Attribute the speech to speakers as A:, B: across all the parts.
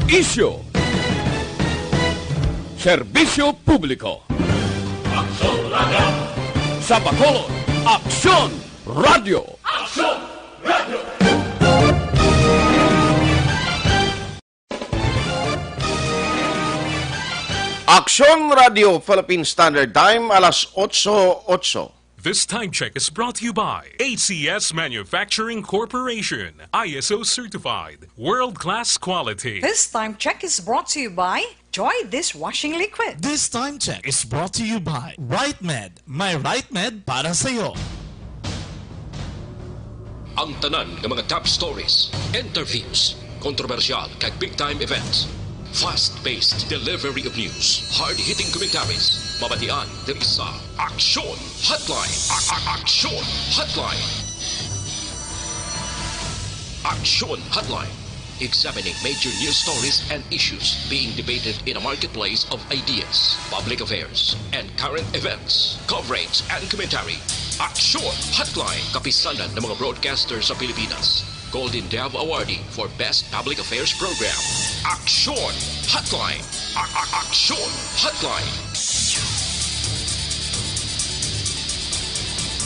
A: Isyo. Serbisyo publiko.
B: Aksyon Radio!
A: Sa Bacolod, Aksyon Radio.
B: Aksyon Radio!
C: Aksyon Radio Philippine Standard Time, alas 8:08.
D: This time check is brought to you by ACS Manufacturing Corporation, ISO certified, world-class quality.
E: This time check is brought to you by Joy Dishwashing Liquid.
F: This time check is brought to you by Right Med. May Right Med para sa'yo.
G: Ang tanan ng mga top stories, interviews, kontrobersyal kag big-time events, fast-paced delivery of news, hard-hitting commentaries, mabatian diri sa Aksyon Hotline. Aksyon Hotline. Aksyon Hotline. Examining major news stories and issues being debated in a marketplace of ideas, public affairs, and current events. Coverage and commentary. Aksyon Hotline. Kapisanan ng mga broadcaster sa Pilipinas. Golden Dove Awardee for Best Public Affairs Program. Aksyon Hotline. Aksyon Hotline.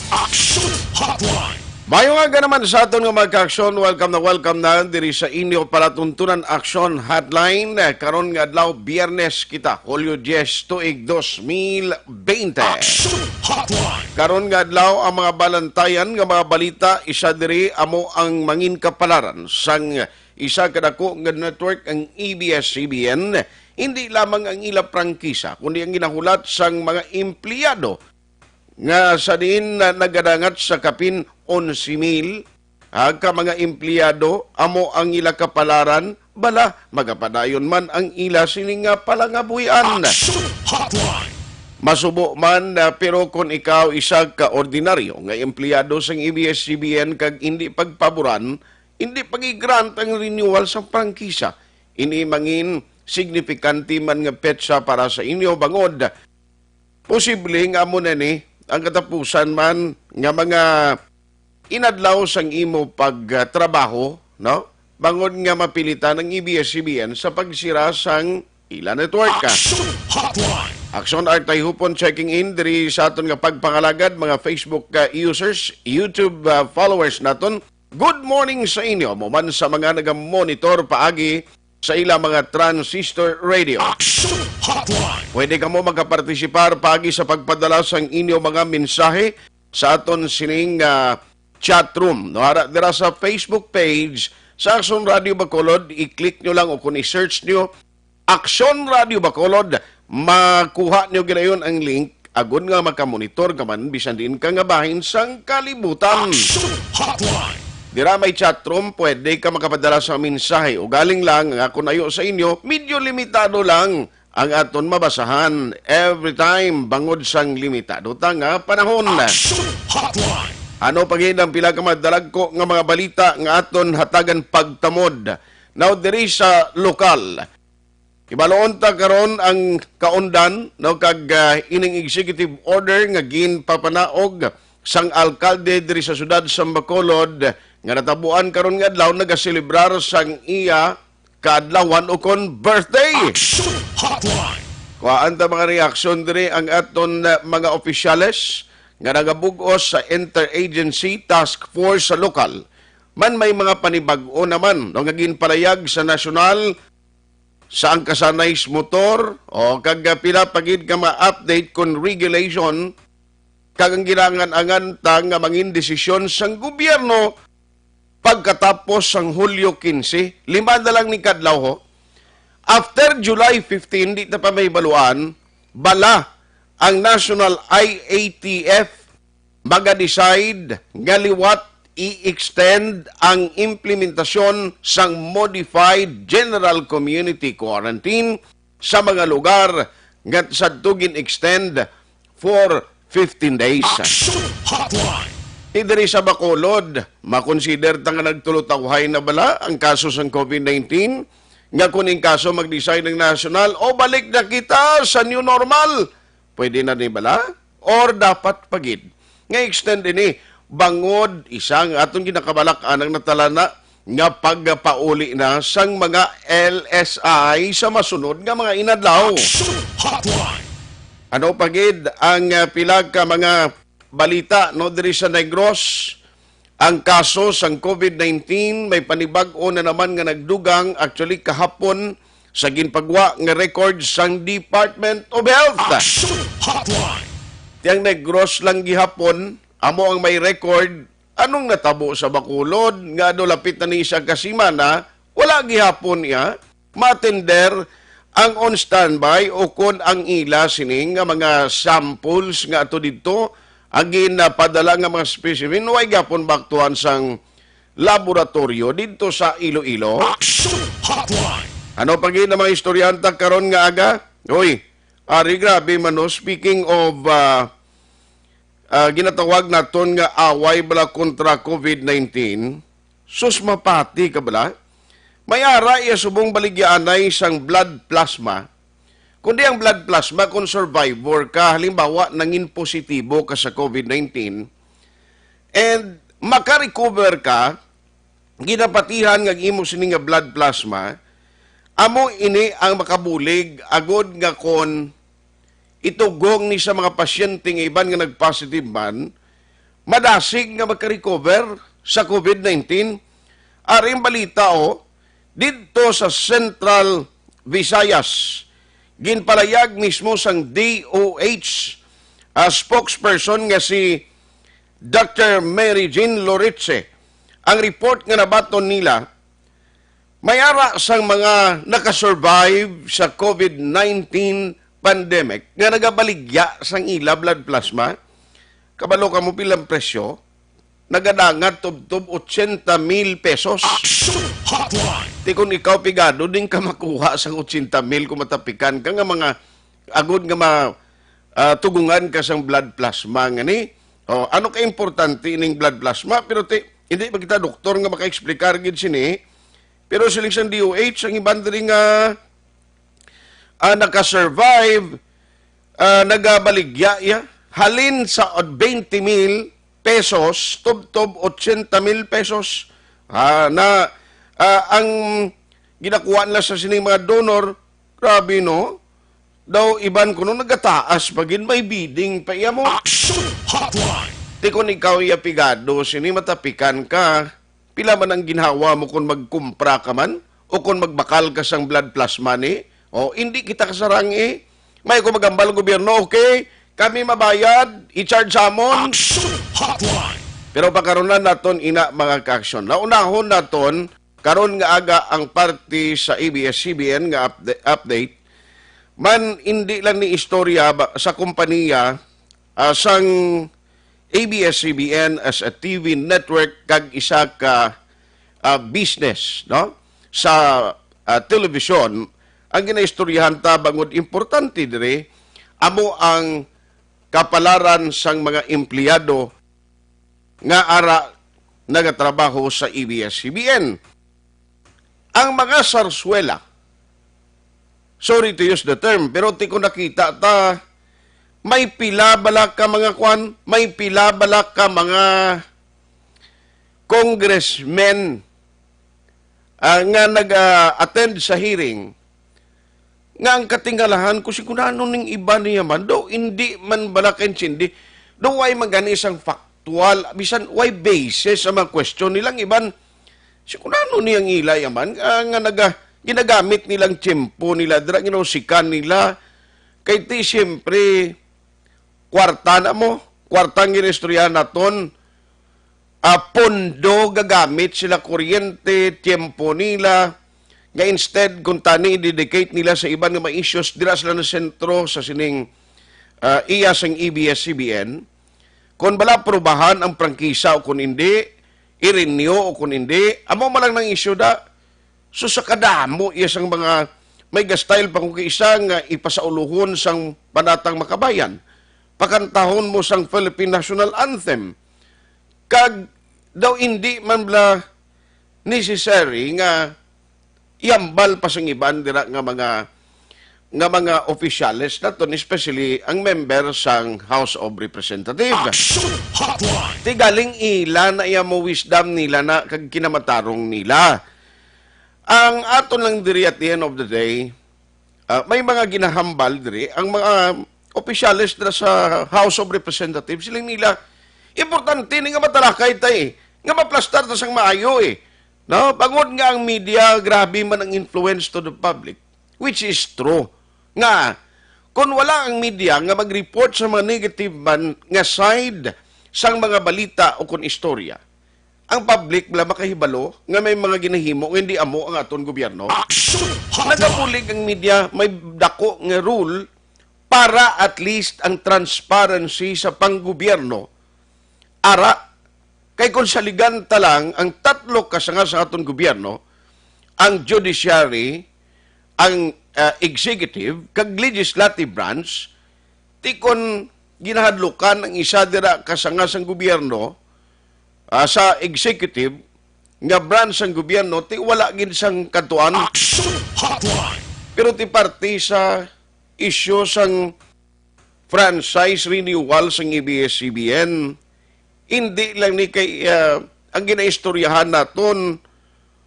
F: Action Hotline!
C: Mayo nga naman sa aton nga magka-aksyon, welcome na diri sa inyo palatuntunan Aksyon Hotline. Karon nga adlaw Biyernes kita, Hulyo 10 tuig 2020.
F: Action Hotline!
C: Karon nga adlaw ang mga balantayan nga mga balita isa diri amo ang mangin kapalaran sang isa kadako nga network ang ABS-CBN. Hindi lamang ang ila prangkisa kundi ang ginahulat sang mga empleyado nga sa diin na nagadangat sa kapin 11,000 ka mga empleyado amo ang ila kapalaran bala magapadayon man ang ila sining nga palangabuyan.
F: Action Hotline!
C: Masubo man pero kung ikaw isa ka ordinaryo nga empleyado sang ABS-CBN kag hindi pagpaboran, hindi pag-grant ang renewal sa prangkisa. Ini mangin signifikante man nga petsa para sa inyo bangod. Posible nga mo na ni ang katapusan man nga mga inadlaw sang imo pagtrabaho, no? Bangod nga mapilitan ng ABS-CBN sa pagsira sang ila network.
F: Action Hotline!
C: Aksyon artay hupon checking in diri sa aton nga pagpangalagad mga Facebook users, YouTube followers naton. Good morning sa inyo mo man sa mga nagamonitor paagi sa ila mga transistor radio.
F: Action Hotline!
C: Pwede ka mo magkapartisipar pagi sa pagpadala sa inyo mga mensahe sa aton sining chat room. No, dira sa Facebook page sa Aksyon Radio Bacolod, i-click nyo lang o kung i-search nyo Aksyon Radio Bacolod, makuha nyo ginayon ang link agon nga makamonitor ka man bisan din ka nga bahin sang kalibutan.
F: Action Hotline!
C: Dira may chatroom, pwede ka makapadala sa mensahe. O galing lang, ang ako nayo sa inyo, medyo limitado lang ang aton mabasahan. Every time, bangod sang limitado ta nga panahon.
F: Action Hotline!
C: Ano pagin ang pila ka madalag ko nga mga balita nga aton hatagan pagtamod. Now, diri sa lokal, ibaloon ta karon ang kaundan, no, kag ining executive order nga ginpapanaog sang alkalde diri sa syudad sa Bacolod nga natabuan karon nga adlaw nagaselebrar sang iya kaadlawan ukon birthday.
F: Action Hotline!
C: Kuhaan ta mga reaksyon diri ang aton mga opisyales nga nagabug-os sa Interagency Task Force sa lokal. Man may mga panibag-o naman no nga ginpalayag sa nasyonal sa ang kasanay motor o kag pila pagid ka ma-update kon regulation kag ang ginangan-angan ta nga mangin desisyon sang gobyerno pagkatapos sang Hulyo 15, 5 na lang ni kadlaw ho. After July 15, di na pa may baluan, bala ang National IATF maga-decide nga liwat i-extend ang implementasyon sang Modified General Community Quarantine sa mga lugar nga sadtugin extend for 15 days.
F: Action Hotline!
C: Diri sa Bacolod, makonsider ta nga nagtulutawhay na bala ang kaso sa COVID-19 nga kuning kaso mag-decide ng national o balik na kita sa new normal. Pwede na ni bala or dapat pagid. Nga extend ini bangod isang atong ginakabalak-an ang natalana nga pagpauli na sang mga LSI sa masunod nga mga inadlaw.
B: Hotline.
C: Ano pagid ang pila ka mga balita no diri sa Negros? Ang kaso sang COVID-19 may panibag-o na naman nga nagdugang actually kahapon sa ginpagwa nga record sang Department of Health.
B: Hotline.
C: Tiyang Negros lang gihapon amo ang may record. Anong natabo sa Bacolod nga lapit na ni siya kasimana, wala gihapon niya matender ang on standby o kon ang ila sining nga mga samples nga ato dito ang ginapadala nga mga specimen way gapon baktuan sang laboratorio dito sa Iloilo.
B: Hotline.
C: Ano pag na mga istoryanta karon nga aga? Uy, ari grabe man no. Speaking of ginatawag naton nga away bala kontra COVID-19, sus mapati ka bala? May ara iya subong baligyanay sang blood plasma. Kundi ang blood plasma kung survivor ka, halimbawa nangin positibo ka sa COVID-19 and makarecover ka, ginapatihan nga imo sini nga blood plasma, amo ini ang makabulig agod nga kon itugong ni sa mga pasyente nga iban nga nagpositive man, madasig nga magka-recover sa COVID-19. Aring balita dito sa Central Visayas, ginpalayag mismo sang DOH spokesperson nga si Dr. Mary Jean Loritze. Ang report nga nabaton nila, may ara sang mga nakasurvive sa COVID-19 pandemic nga nagabaligya sang ila blood plasma, kabalo ka mo pilang presyo, nagadangat tub-tub 80,000 pesos.
B: Hotline.
C: Di kung ikaw pigado, din ka makuha sang 80,000 kung matapikan ka nga mga agod nga tugungan ka sang blood plasma nga ni. Ano ka importante ining blood plasma? Pero hindi ba kita doktor nga maka-explikar gid sini? Pero siling sang DOH, ang iban diri nga nakasurvive, nagabaligya ya, halin sa 20,000 pesos, tub-tub 80,000 pesos, ang ginakuha nila sa sining mga donor, grabe no, daw iban ko nung nagataas, pagin may bidding pa iya mo.
B: Hotline.
C: Di kung ikaw pigado, sini matapikan ka, pila man ang ginhawa mo kung magkumpra ka man, o kung magbakal ka sang blood plasma ni, hindi kita kasarang may kung magambal gobyerno, okay, kami mabayad, i-charge amon.
B: Hotline.
C: Pero pagkaroon naton ina mga ka-aksyon. Naunahon naton, karon nga aga ang party sa ABS-CBN nga update, man hindi lang ni istorya sa kompanya sang ABS-CBN as a TV network kag isa ka business no sa television. Ang ginaistoryahan ta bangod importante dire amo ang kapalaran sang mga empleyado nga ara nagatrabaho sa ABS-CBN. Ang mga sarswela, sorry to use the term, pero ti ko nakita ta, may pila bala ka mga kwan, may pila bala ka mga congressmen nga nag-attend sa hearing, nga ang katingalahan ko si kunano ning iba niya man, do hindi man bala kensindi, do way magani isang factual, bisan way basis sa mga question nilang iban, si kunano niyang ilay man, nga ginagamit nilang tiyempo nila, dira ginausikan nila, kay ti siyempre, kwarta na mo, kwartang ginistorya naton, pondo gagamit sila kuryente, tiyempo nila, nga instead kung tani i-dedicate nila sa iban nga mga issues, dira sila na sentro sa sining iya sang ABS-CBN, kung bala probahan ang prangkisa o kung hindi, i-renew o kung hindi, amo malang ng issue da, so sa kadamo, iya sang mga may gastyle pa kung isa nga ipasauluhon sang panatang makabayan, pakantahon mo sang Philippine National Anthem, kag daw hindi man bla necessary nga iambal pa sang iban dira nga mga nga mga opisyales naton, especially ang member sang House of Representatives.
B: Action Hotline.
C: Ti galing ila na iya mo wisdom nila na kag kinamatarong nila. Ang aton lang diri at the end of the day, may mga ginahambal diri ang mga opisyales na sa House of Representatives, silang nila importante ni nga matalakay tay nga maplastar ta sang maayo no, bangod nga ang media grabe man ang influence to the public, which is true nga kung wala ang media nga mag-report sa mga negative man nga side sang mga balita o kun istorya, ang public wala makahibalo nga may mga ginahimo nga hindi amo ang aton gobyerno.
B: Action Hotline.
C: Nagabulig ang media, may dako nga rule para at least ang transparency sa panggobyerno ara. Kay kung saligan talang ang tatlo kasanga sa aton gobyerno, ang judiciary, ang executive, kag legislative branch, ti kon ginahadlukan ang isa dira kasanga sa gobyerno, sa executive nga branch ng gobyerno, ti wala gid sang katuan.
B: Action Hotline.
C: Pero ti parte sa issue sang franchise renewal sang ABS-CBN, hindi lang ni kay ang ginaistoryahan naton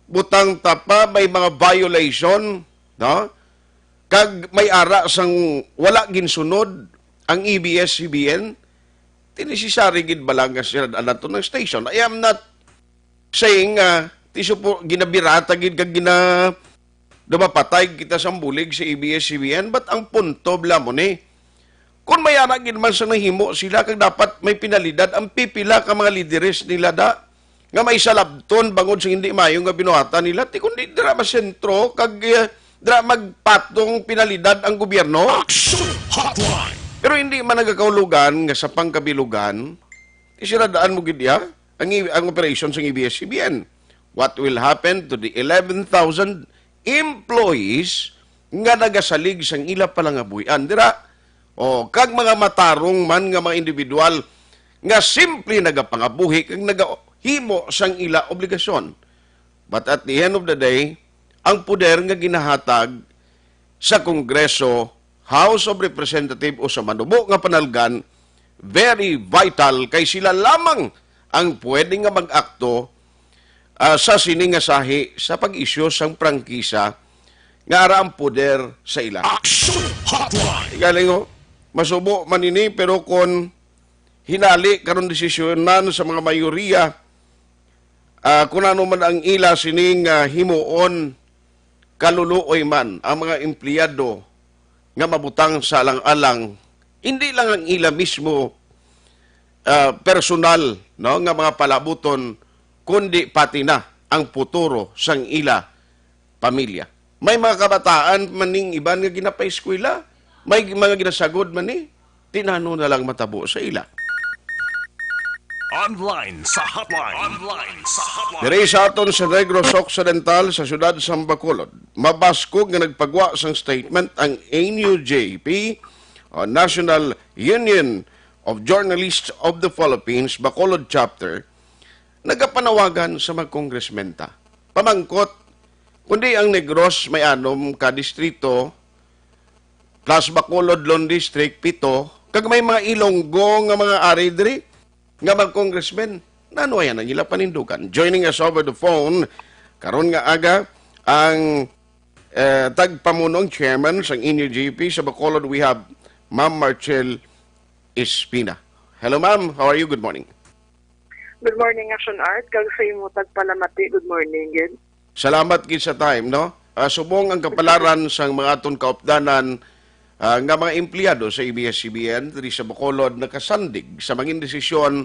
C: butang tapa may mga violation, no? Kag may ara sang wala ginsunod ang ABS-CBN, tinisisari gid balang nga sila naton ng station. I am not saying ginabirata gid kag dumapatay kita sa bulig sa ABS-CBN, but ang punto bla mo ni kung may anak gid man sa nahimo sila, kag dapat may pinalidad ang pipila ka mga lideres nila da nga may salabton bangod sa hindi mayo nga binuhatan nila, ti kundi dira masentro kag dira magpatong pinalidad ang gobyerno.
B: Action Hotline.
C: Pero hindi man nagakaulugan nga sa pangkabilugan, isiradaan mo gid ya ang operation sa ABS-CBN. What will happen to the 11,000 employees nga nagasalig sang ila palangabuyan dira? O kag mga matarong man nga mga individual nga simple nagapangabuhi kag nagahimo sang ila obligasyon. But at the end of the day, ang puder nga ginahatag sa Kongreso, House of Representatives o sa manubo nga panalgan, very vital kay sila lamang ang pwede nga mag-akto sa sining nga sahi sa pag-isyu sang prangkisa nga ara ang puder sa ila.
B: Action Hotline.
C: Galing masubo manini, pero kung hinali karon desisyonan sa mga mayoriya, kung ano man ang ila sining himuon, kaluluoy man ang mga empleyado nga mabutang sa alang-alang, hindi lang ang ila mismo personal, no, nga mga palabuton, kundi pati na ang futuro sang ila pamilya. May mga kabataan maning iban nga ginapa-eskwela, may mga ginasagod man tinano na lang matabo sa ila.
B: Online sa hotline. Online sa hotline.
C: Diri sa aton sa Negros Occidental sa siyudad sa Bacolod, mabaskog nga nagpagwa sang statement ang NUJP, o National Union of Journalists of the Philippines, Bacolod Chapter, nagapanawagan sa mga kongresmenta. Pamangkot, kundi ang Negros may anom ka distrito, plus Bacolod Lone District, 7, kag may mga Ilonggo nga mga ari diri, nga mga congressmen, nanuayan ang ila panindugan. Joining us over the phone, karon nga aga, ang tagpamunong chairman sa NUJP sa Bacolod, we have Ma'am Marcel Espina. Hello ma'am, how are you? Good morning.
H: Good morning, Action Art. Kag sa imo tagpalamati, good morning, gid.
C: Salamat gid sa time, no? Subong ang kapalaran sa mga aton kaupdanan nga mga empleyado sa ABS-CBN diri sa Bacolod nakasandig sa mga desisyon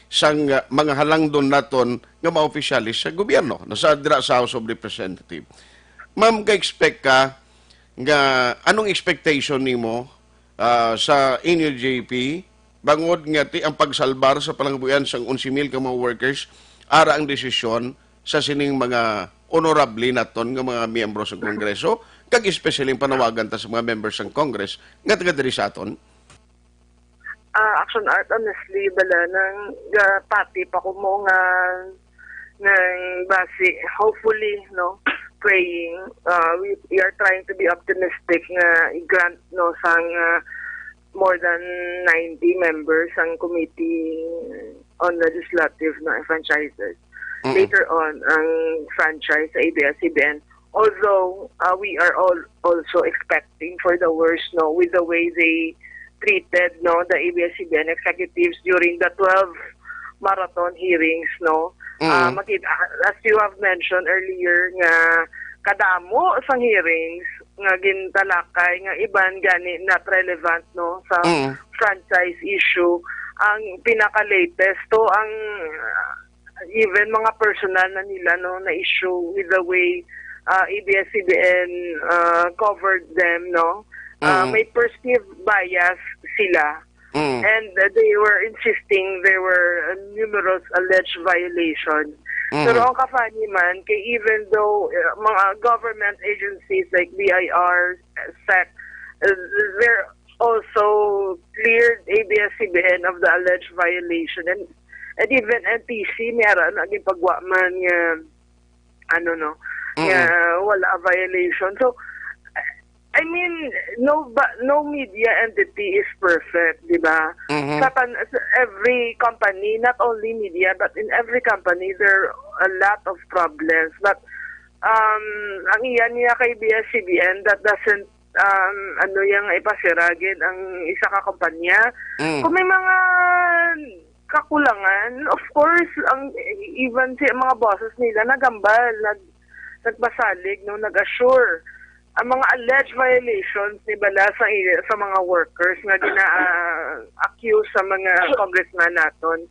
C: sang mga halangdon naton nga mga opisyalis sa gobyerno nasa dira sa House of Representatives. Ma'am, ka-expect ka nga anong expectation nimo sa NUJP bangod nga ang pagsalbar sa palangabuyan sang 11,000 ka mga workers ara ang desisyon sa sining mga honorable naton nga mga miyembro sa Kongreso, kag especially panawagan ta sa mga members ng Congress nga taga diri sa aton?
H: Action Art, honestly, bala, nang pati pa ko mo nga nang basi, hopefully, no, praying, we are trying to be optimistic na i-grant no sang more than 90 members ang committee on legislative na franchises. Later on, ang franchise sa ABS-CBN. Although we are all also expecting for the worst, no, with the way they treated no the ABS-CBN executives during the 12 marathon hearings, no. As you have mentioned earlier, nga kadamo sa hearings nga gintalakay nga iban gani not relevant no sa franchise issue. Ang pinaka-latest to ang even mga personal na nila no na issue with the way ABS-CBN covered them, no. May perceived bias sila. And they were insisting there were numerous alleged violations. Pero ang ka-funny man, kay even though mga government agencies like BIR, SEC, they're also cleared ABS-CBN of the alleged violation. And even NTC, meron naging pagwa man nga, wala violation. So, I mean, no media entity is perfect, di ba? Every company, not only media, but in every company, there are a lot of problems. But ang iyan niya kay ABS-CBN, that doesn't yung ipasiragin ang isa ka kumpanya. Kung may mga kakulangan, of course, even si mga bosses nila nagambal, nagbasalig, no, nag-assure ang mga alleged violations ni bala sa mga workers nga gina-accuse sa mga congressman naton.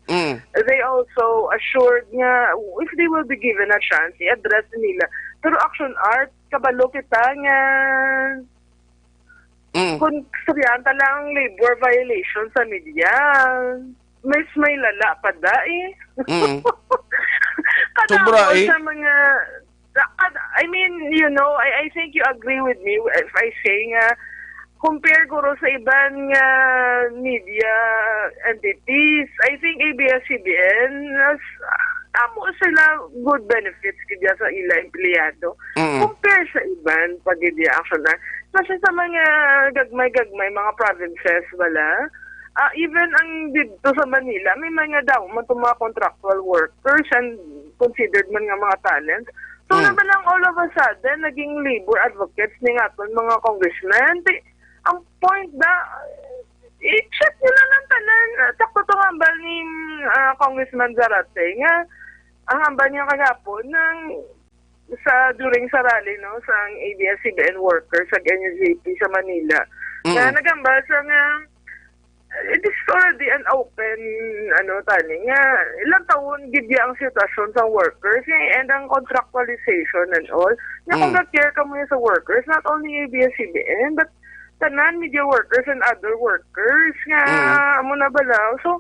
H: They also assured nga if they will be given a chance, i-address nila. Pero Action Art, kabalo kita nga kung sabihan lang ang labor violation sa media, may lala pa da
C: Sobra
H: sa mga I mean, I think you agree with me if I say nga, compare guro sa ibang media entities, I think ABS-CBN amo sila good benefits kaya sa ila empleyado. Compare sa ibang pag-media action na. Kasi sa mga gagmay-gagmay, mga provinces, wala. Even ang dito sa Manila, may mga daw, mga contractual workers and considered man nga mga talents. So naman lang all of a sudden, naging labor advocates ni nga mga congressmen. Ang point na, i-check nila ng tanan. Takto itong hambal ni Congressman Zarate nga, ang hambal niya kagapon during sa rally, no, sa ABS-CBN workers sa NUJP sa Manila. Na nagambal sa nga, it is already an open, nga, ilang taon gidya ang sitwasyon sa workers, and ang contractualization and all, na kung nag-care ka muna sa workers, not only ABS-CBN, but tanan media workers and other workers, nga, muna balaw. So,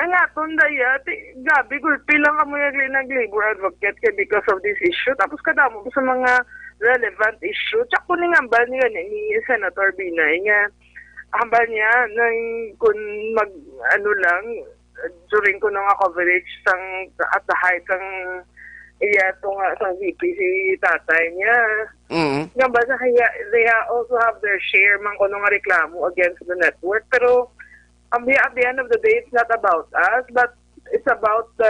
H: ang aton daya, gabi, gulpi lang ka muna nag-labor advocate because of this issue, tapos kadamo sa mga relevant issue, tsak kuning ambal ni Senator Binay, nga, hambal niya kung during ko nga coverage at the height sang VP si tatay niya. Nga ba they also have their share man ko nga reklamo against the network. Pero at the end of the day, it's not about us, but it's about the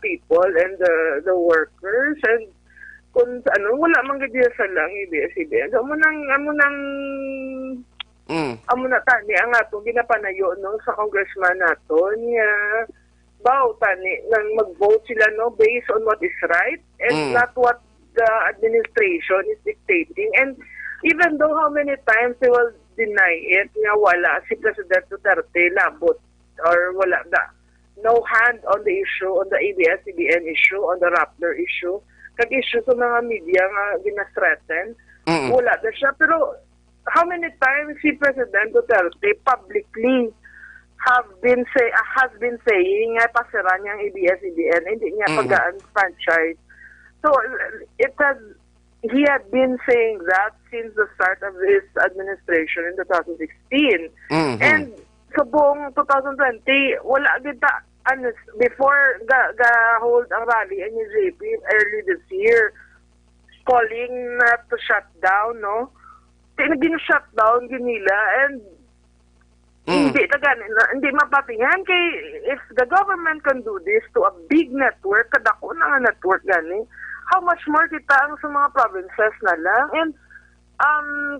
H: people and the workers, and kung wala man gadiya sa lang ABS-CBN. So, amo na tani ang atong ginapanayo no sa congressman naton nga tani nang mag-vote sila no based on what is right and not what the administration is dictating. And even though how many times they will deny it nga wala si President Duterte labot or wala no hand on the issue, on the ABS-CBN issue, on the Rappler issue, kag issue sa mga media nga gina-threaten, wala na siya. Pero how many times si President Duterte publicly has been saying nga pasira niya ang ABS-CBN, hindi niya pag-aan franchise. So he had been saying that since the start of his administration in 2016. And sa buong 2020, wala kita before hold ang rally ni JP early this year, calling to shut down, no? Gin-shut down nila and hindi mapatingan kay if the government can do this to a big network, kadako na nga network gani, how much more kita ang sa mga provinces na lang. And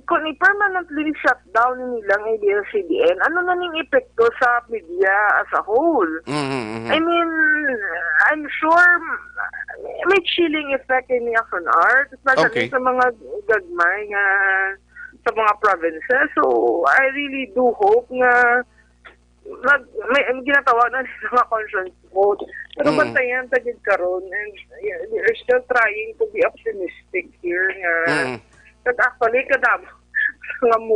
H: kung i-permanently shut down nilang ABS-CBN, ano na ning epekto sa media as a whole? I mean, I'm sure may chilling effect in Action Art, especially sa mga gagmay nga sa mga provinces. So, I really do hope na may ginatawa na nila mga conscience vote. Pero bantayan tagid karon, and they're still trying to be optimistic here nga actually kadamo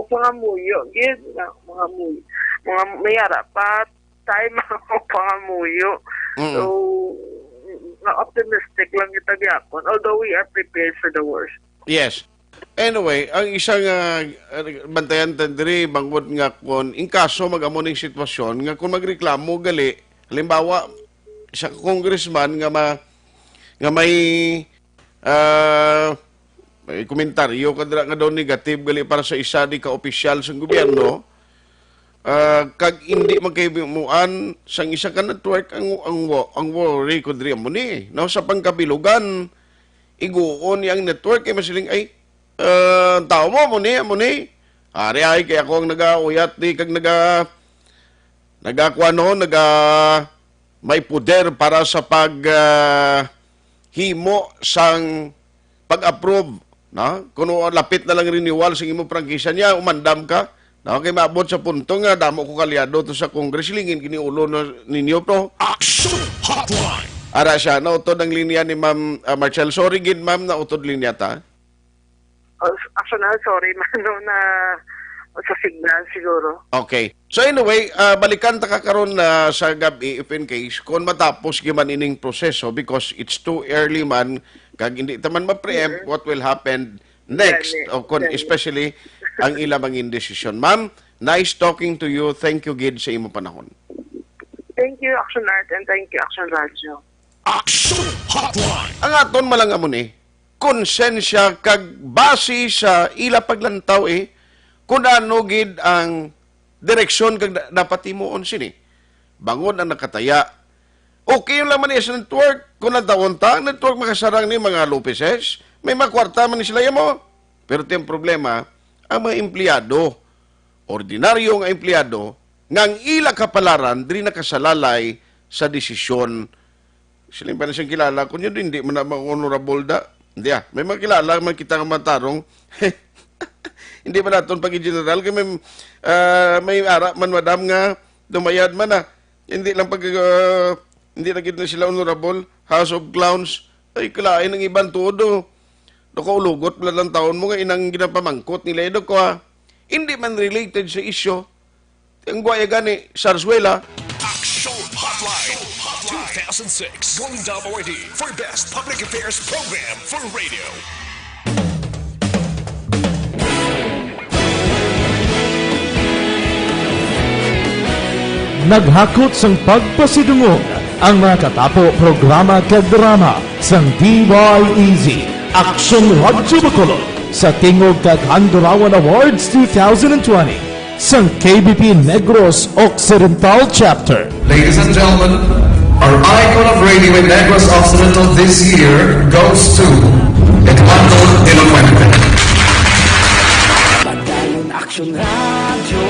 H: mga muyo gid mga muyo mga mayara pa tayo mga muyo. So optimistic lang kita gyapon, although we are prepared for the worst.
C: Yes. Anyway, ang isang bantayan tandiri bangod nga kon in kaso mag-amo ning sitwasyon nga kung magreklamo gali, halimbawa sa congressman nga may may komentaryo kadra nga daw negative gali para sa isa di ka opisyal sa gobyerno, kag hindi magkaibimuan sang isa ka network ang worry ko diri mo ni no sa pangkabilugan iguon yang network kay masiling ay tao mo ni ari ay kay ako ang nagauyat di kag may poder para sa himo sang pag-approve na kuno lapit na lang renewal sa imo prangkisa niya umandam ka na kay maabot sa punto nga damo ko kalyado to sa Congress lingin kini ulo ninyo to
B: Action Hotline.
C: ara siya na utod ang linya ni Ma'am Marcel. Sorry gid ma'am na utod linya ta.
H: Actually, sorry mano na sa signal siguro.
C: Okay. So anyway, balikan ta karon na sa gabi if in case kung matapos giman ining proseso because it's too early man kag hindi taman ma-preempt what will happen next especially ang ilang indecision. Ma'am, nice talking to you. Thank you gid sa imo panahon.
H: Thank you Action Art and thank you Action Radio.
B: Action Hotline.
C: Ang aton malangamon konsensya kag base sa ila paglantaw kung ano gid ang direksyon kag dapat himuon sini. Bangon ang nakataya. Okay yung laman sa network. Kung nagtawon ta, network makasarang ni mga Lopeses, may makwarta man ni sila mo. Pero tiyang problema, ang mga empleyado, ordinaryo nga empleyado, ngang ila kapalaran, di nakasalalay sa desisyon. Sila pa na siyang kilala. Kung yun hindi man na honorable da, hindi may makilala man kita nga matarong. Hindi pa natin pag-general kay may ara man madam nga dumayad man na. Hindi lang hindi na kita sila honorable, House of Clowns. Ay kalain ng ibang todo. Nakaulugot pala lang taon mo nga inang ginapamangkot nila ito ko Hindi man related sa isyo. Ang guwaya gani, Sarsuela.
B: Action Hotline 2006 going WRD for Best Public Affairs Program for Radio.
F: Naghakot sang pagpasidungog ang mga katapo programa kag drama sang DYEZ Action Radyo Bacolod sa Tingog kag Handurawan Awards 2020 sang KBP Negros Occidental Chapter.
I: Ladies and gentlemen, our icon of radio in Negros Occidental this year goes to Eduardo de la Fuente.
J: Action Radio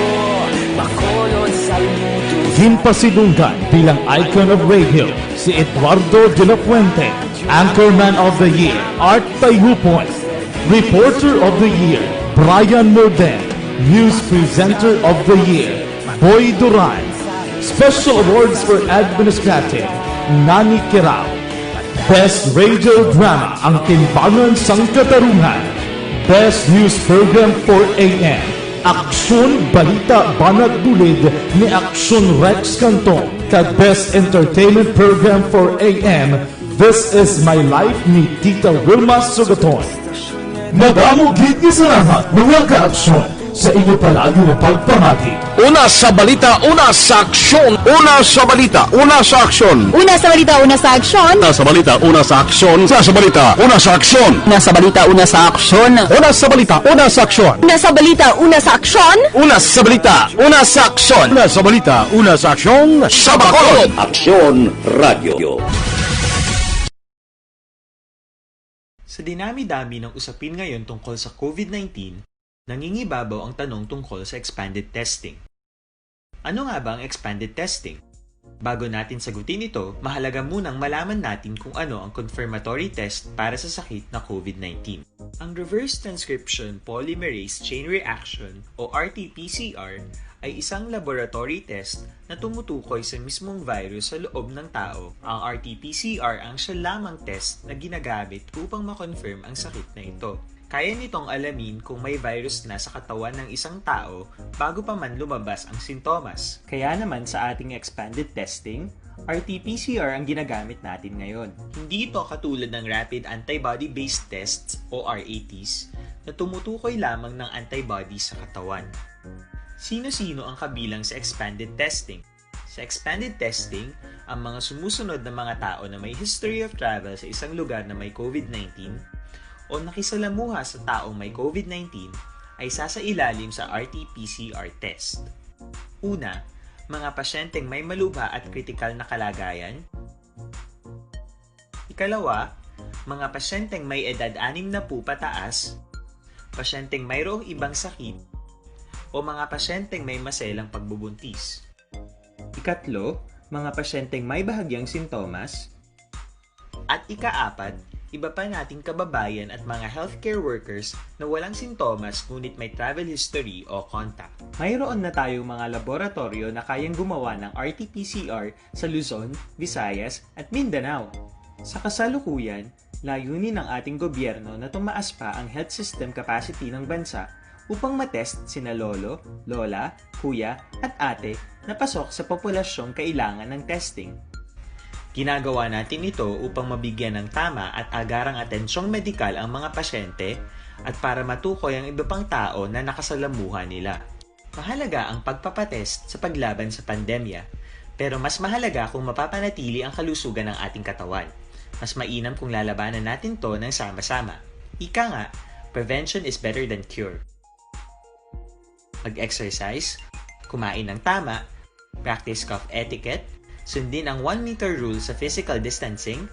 J: Bacolod saludo.
F: Ginpasidunggan bilang icon of radio si Eduardo de la Fuente, Anchorman of the Year Art Tayupoy, Reporter of the Year Brian Morden, News Presenter of the Year Boy Duran, Special Awards for Administrative Nani Kirao, Best Radio Drama ang Timbangan sang Katarungan, Best News Program for AM Aksyon Balita Banat Bulid ni Aksyon Rex Canton kag Best Entertainment Program for AM This Is My Life ni Tita Wilma Sugaton. Madamo gid ni sa lahat mga ka-aksyon sa inyo palagi na pagpamati.
A: Una sa balita, una sa aksyon.
C: Una sa balita, una sa aksyon.
K: Una sa balita, una sa aksyon.
A: Una sa balita, una sa aksyon. Una sa balita, una sa aksyon.
K: Una sa balita, una sa aksyon.
A: Una sa balita, una sa aksyon.
K: Una sa balita, una sa aksyon.
A: Una sa balita, una sa aksyon. Una sa balita, una sa aksyon. Sa Bacolod.
G: Aksyon Radio.
L: Sa dinami-dami ng usapin ngayon tungkol sa COVID-19, nangingibabaw ang tanong tungkol sa expanded testing. Ano nga ba ang expanded testing? Bago natin sagutin ito, mahalaga munang malaman natin kung ano ang confirmatory test para sa sakit na COVID-19. Ang reverse transcription polymerase chain reaction o RT-PCR ay isang laboratory test na tumutukoy sa mismong virus sa loob ng tao. Ang RT-PCR ang siya lamang test na ginagamit upang makonfirm ang sakit na ito. Kaya nitong alamin kung may virus na sa katawan ng isang tao bago pa man lumabas ang sintomas. Kaya naman sa ating expanded testing, RT-PCR ang ginagamit natin ngayon. Hindi ito katulad ng rapid antibody-based tests o RATs na tumutukoy lamang ng antibodies sa katawan. Sino-sino ang kabilang sa expanded testing? Sa expanded testing, ang mga sumusunod na mga tao na may history of travel sa isang lugar na may COVID-19 o nakisalamuha sa taong may COVID-19 ay sasailalim sa RT-PCR test. Una, mga pasyenteng may malubha at kritikal na kalagayan. Ikalawa, mga pasyenteng may edad 60 pataas, pasyenteng mayroong ibang sakit, o mga pasyenteng may maselang pagbubuntis. Ikatlo, mga pasyenteng may bahagyang sintomas. At ikaapat, iba pa nating kababayan at mga healthcare workers na walang sintomas ngunit may travel history o contact. Mayroon na tayong mga laboratorio na kayang gumawa ng RT-PCR sa Luzon, Visayas at Mindanao. Sa kasalukuyan, layunin ng ating gobyerno na tumaas pa ang health system capacity ng bansa upang matest sina lolo, lola, kuya at ate na pasok sa populasyong kailangan ng testing. Ginagawa natin ito upang mabigyan ng tama at agarang atensyong medikal ang mga pasyente at para matukoy ang iba pang tao na nakasalamuha nila. Mahalaga ang pagpapatest sa paglaban sa pandemya, pero mas mahalaga kung mapapanatili ang kalusugan ng ating katawan. Mas mainam kung lalabanan natin to ng sama-sama. Ika nga, prevention is better than cure. Mag-exercise, kumain ng tama, practice cough etiquette, sundin ang 1 meter rule sa physical distancing,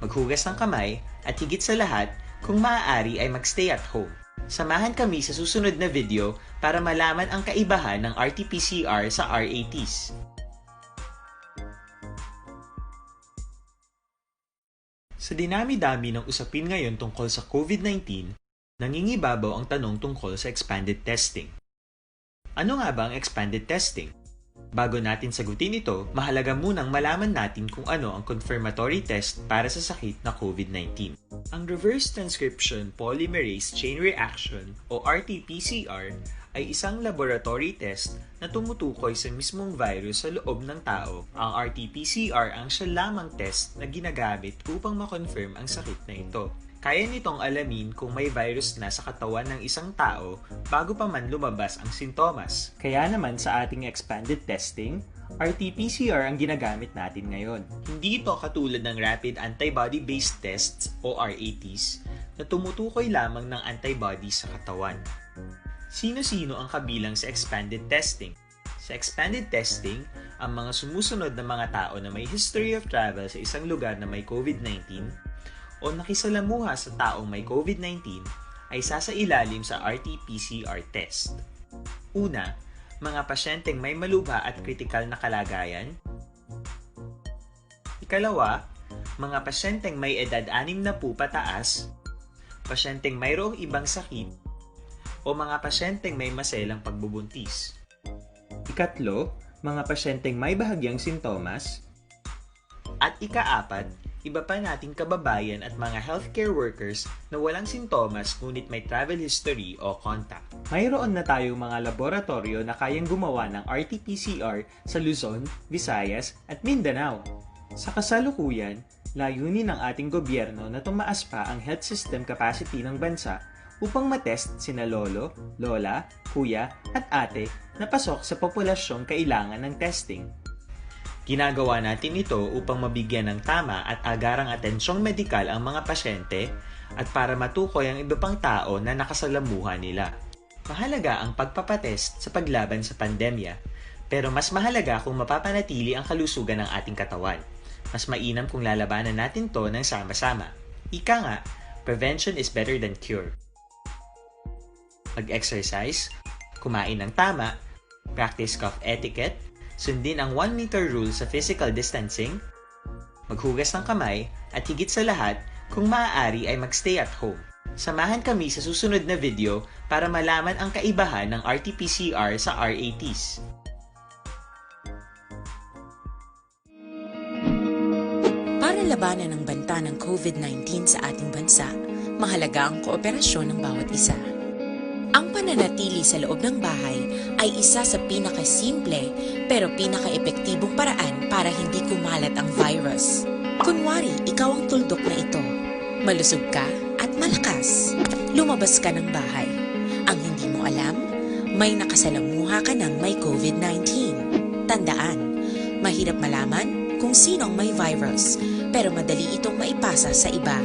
L: maghugas ng kamay, at higit sa lahat, kung maaari ay magstay at home. Samahan kami sa susunod na video para malaman ang kaibahan ng RT-PCR sa RATs. Sa dinami-dami ng usapin ngayon tungkol sa COVID-19, nangingibabaw ang tanong tungkol sa expanded testing. Ano nga ba ang expanded testing? Bago natin sagutin ito, mahalaga munang malaman natin kung ano ang confirmatory test para sa sakit na COVID-19. Ang reverse transcription polymerase chain reaction o RT-PCR ay isang laboratory test na tumutukoy sa mismong virus sa loob ng tao. Ang RT-PCR ang siya lamang test na ginagamit upang makonfirm ang sakit na ito. Kaya nitong alamin kung may virus na sa katawan ng isang tao bago pa man lumabas ang sintomas. Kaya naman sa ating expanded testing, RT-PCR ang ginagamit natin ngayon. Hindi ito katulad ng rapid antibody-based tests o RATs na tumutukoy lamang ng antibodies sa katawan. Sino-sino ang kabilang sa expanded testing? Sa expanded testing, ang mga sumusunod na mga tao na may history of travel sa isang lugar na may COVID-19 o nakisalamuha sa taong may COVID-19 ay sasailalim sa RT-PCR test. Una, mga pasyenteng may malubha at kritikal na kalagayan. Ikalawa, mga pasyenteng may edad 60 pataas, pasyenteng mayroong ibang sakit, o mga pasyenteng may maselang pagbubuntis. Ikatlo, mga pasyenteng may bahagyang sintomas. At ikaapat, iba pa nating kababayan at mga healthcare workers na walang sintomas ngunit may travel history o contact. Mayroon na tayong mga laboratorio na kayang gumawa ng RT-PCR sa Luzon, Visayas at Mindanao. Sa kasalukuyan, Layunin ng ating gobyerno na tumaas pa ang health system capacity ng bansa upang matest sina lolo, lola, kuya at ate na pasok sa populasyong kailangan ng testing. Ginagawa natin ito upang mabigyan ng tama at agarang atensyong medikal ang mga pasyente at para matukoy ang iba pang tao na nakasalamuha nila. Mahalaga ang pagpapatest sa paglaban sa pandemya, pero mas mahalaga kung mapapanatili ang kalusugan ng ating katawan. Mas mainam kung lalabanan natin to ng sama-sama. Ika nga, prevention is better than cure. Mag-exercise, kumain ng tama, practice cough etiquette, sundin ang 1 meter rule sa physical distancing, maghugas ng kamay, at higit sa lahat, kung maaari ay magstay at home. Samahan kami sa susunod na video para malaman ang kaibahan ng RT-PCR sa RATs.
M: Para labanan ang banta ng COVID-19 sa ating bansa, mahalaga ang kooperasyon ng bawat isa. Ang pananatili sa loob ng bahay ay isa sa pinakasimple pero pinaka-epektibong paraan para hindi kumalat ang virus. Kunwari, ikaw ang tuldok na ito. Malusog ka at malakas. Lumabas ka ng bahay. Ang hindi mo alam, may nakasalamuha ka ng may COVID-19. Tandaan, mahirap malaman kung sino ang may virus, pero madali itong maipasa sa iba.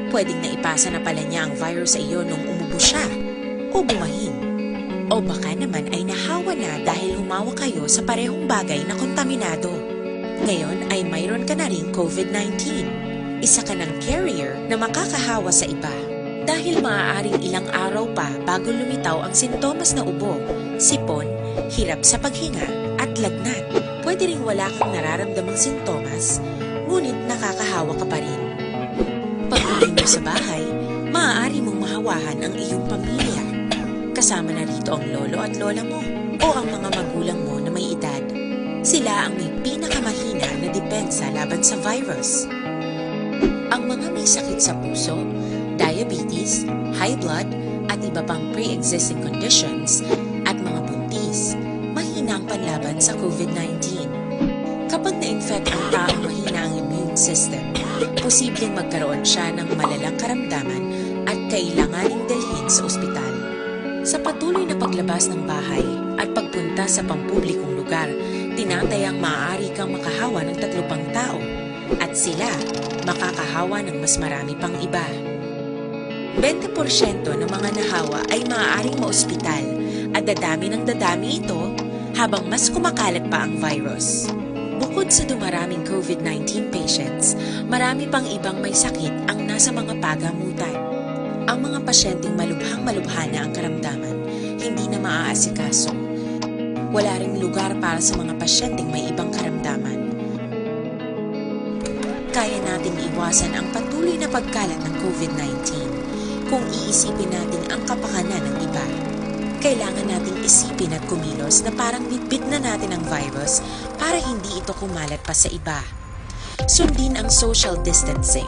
M: Pwedeng naipasa na pala niya ang virus sa iyo nung umubo siya o bumahin. O baka naman ay nahawa na dahil humawa kayo sa parehong bagay na kontaminado. Ngayon ay mayroon ka na rin COVID-19. Isa ka ng carrier na makakahawa sa iba. Dahil maaaring ilang araw pa bago lumitaw ang sintomas na ubo, sipon, hirap sa paghinga at lagnat. Pwede ring wala kang nararamdamang sintomas, ngunit nakakahawa ka pa rin. Pag-uwi mo sa bahay, maaari mong mahawahan ang iyong pamilya. Kasama na rito ang lolo at lola mo o ang mga magulang mo na may edad. Sila ang may pinakamahina na depensa laban sa virus. Ang mga may sakit sa puso, diabetes, high blood, at iba pang pre-existing conditions at mga buntis, mahina ang panlaban sa COVID-19. Kapag na-infect ang taong mahina ang immune system, posibleng magkaroon siya ng malalang karamdaman at kailanganing dalhin sa ospital. Sa patuloy na paglabas ng bahay at pagpunta sa pampublikong lugar, tinatayang maaari kang makahawa ng 3 pang tao at sila makakahawa ng mas marami pang iba. 20% ng mga nahawa ay maaaring maospital at dadami ng dadami ito habang mas kumakalat pa ang virus. Bukod sa dumaraming COVID-19 patients, marami pang ibang may sakit ang nasa mga pagamutan. Ang mga pasyenteng malubhang-malubha na ang karamdaman, hindi na maaasikaso. Wala ring lugar para sa mga pasyenteng may ibang karamdaman. Kaya nating iwasan ang patuloy na pagkalat ng COVID-19 kung iisipin natin ang kapakanan ng iba. Kailangan nating isipin at kumilos na parang bitbit na natin ang virus para hindi ito kumalat pa sa iba. Sundin ang social distancing.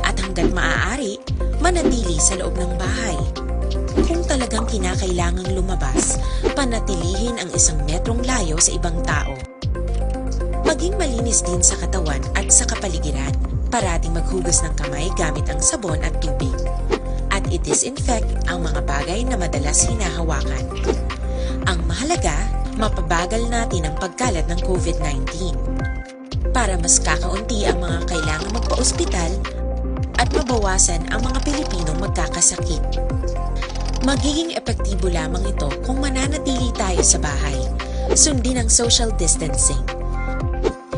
M: At hanggat maaari, manatili sa loob ng bahay. Kung talagang kinakailangang lumabas, panatilihin ang 1 metrong layo sa ibang tao. Maging malinis din sa katawan at sa kapaligiran. Parating maghugas ng kamay gamit ang sabon at tubig. At i-disinfect ang mga bagay na madalas hinahawakan. Ang mahalaga, mapabagal natin ang pagkalat ng COVID-19 para mas kakaunti ang mga kailangang magpa-ospital at mabawasan ang mga Pilipinong magkakasakit. Magiging epektibo lamang ito kung mananatili tayo sa bahay. Sundin ang social distancing.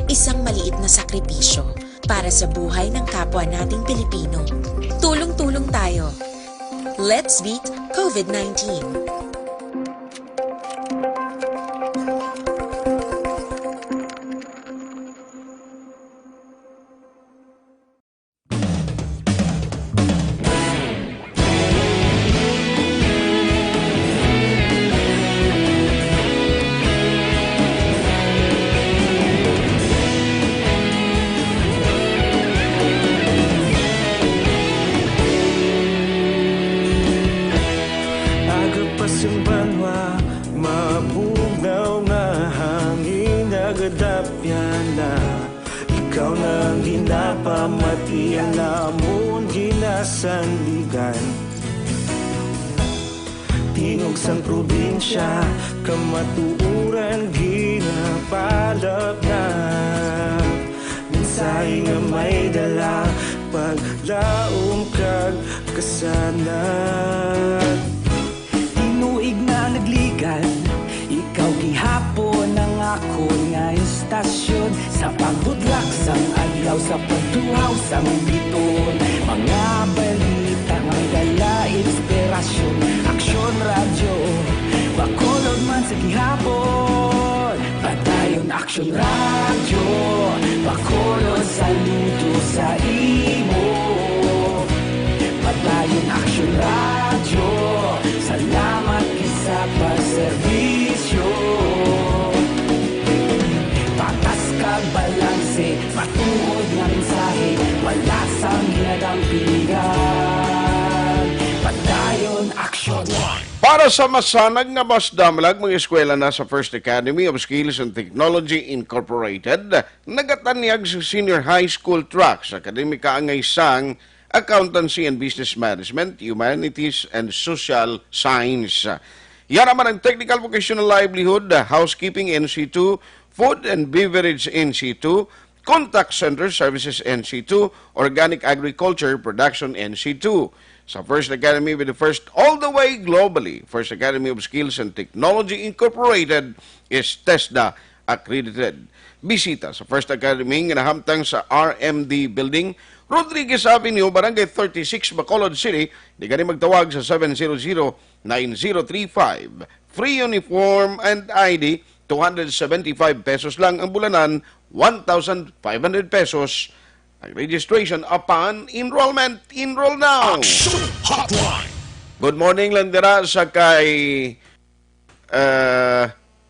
M: Isang maliit na sakripisyo para sa buhay ng kapwa nating Pilipino. Tulong-tulong tayo. Let's beat COVID-19.
J: sandigan. Tingog sang probinsya, kamatuuran ginapalap na. Minsay nga may dala, paglaom kag kasanat. Tinuig na nagligan, ikaw gihapon ang ako nga istasyon. Sa pagbudlak sang adlaw, sa pagtuhaw sang biton. Mga balita nga dala inspirasyon. Aksyon radyo, bakolod man sa gihapon. Padayon aksyon radyo, bakolod saludo sa imo. Padayon aksyon radyo, salamat isa pa serbisyo. Patas kag balanse, matuod nga mensahe, wala sang hinadang pilihan. Padayon aksyon.
C: Para sa masanag nga mas damlag mga eskwela na sa First Academy of Skills and Technology Incorporated, nagatanyag sa senior high school track sa akademika ang isang Accountancy and Business Management, Humanities and Social Science. Yan naman ang Technical Vocational Livelihood, Housekeeping NC2, Food and Beverage NC2, Contact Center Services NC2, Organic Agriculture Production NC2. Sa First Academy with the first all the way globally, First Academy of Skills and Technology Incorporated is TESDA accredited. Bisita sa First Academy nga nahamtang sa RMD Building, Rodriguez Avenue, Barangay 36, Bacolod City. Di ka rin magtawag sa 700-9035. Free uniform and ID, 275 pesos lang ang bulanan, 1,500 pesos. Ang registration upon enrollment. Enroll now!
B: Action Hotline!
C: Good morning lang dira sa kay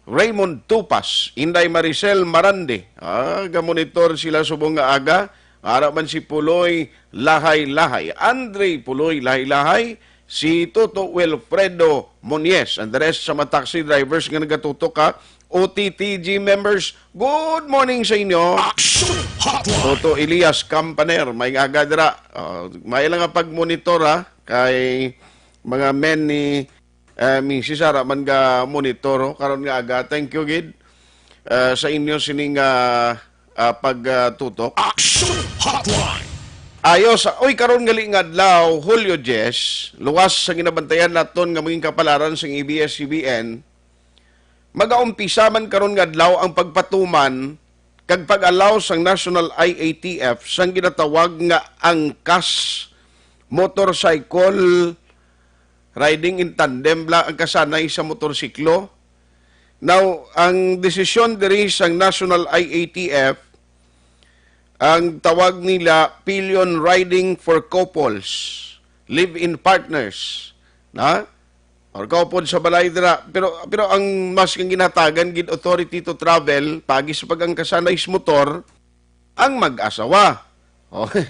C: Raymond Tupas, Inday Maricel Marande. Gamonitor sila subong nga aga. Ara man si Puloy Lahay-Lahay, Andre Puloy Lahay-Lahay, si Toto Wilfredo Monies, and the rest sa mga taxi drivers nga nagatutok ka, OTTG members, good morning sa inyo.
B: Action Hotline!
C: Toto Elias Campaner, may agadra. May lang nga pag-monitor kay mga men ni Mrs. Sara man ga monitor karon nga aga. Thank you gid sa inyo sining pagtutok.
B: Action Hotline!
C: Ayos, oy karon gali nga adlaw, Hulyo 10, luwas sa ginabantayan naton nga maging kapalaran sa ABS-CBN. Mag-aumpisa man karon nga adlaw ang pagpatuman kag pag-allow sang National IATF sang ginatawag nga angkas motorcycle riding in tandem lang ang kasanay sa motorsiklo. Now, ang desisyon diri sang National IATF, ang tawag nila pillion riding for couples, live-in partners, na? Or kaupod sa balay dira. Pero ang mas kang ginatagan gid authority to travel pagi sa pag-angkasanay sa motor ang mag-asawa. Okay.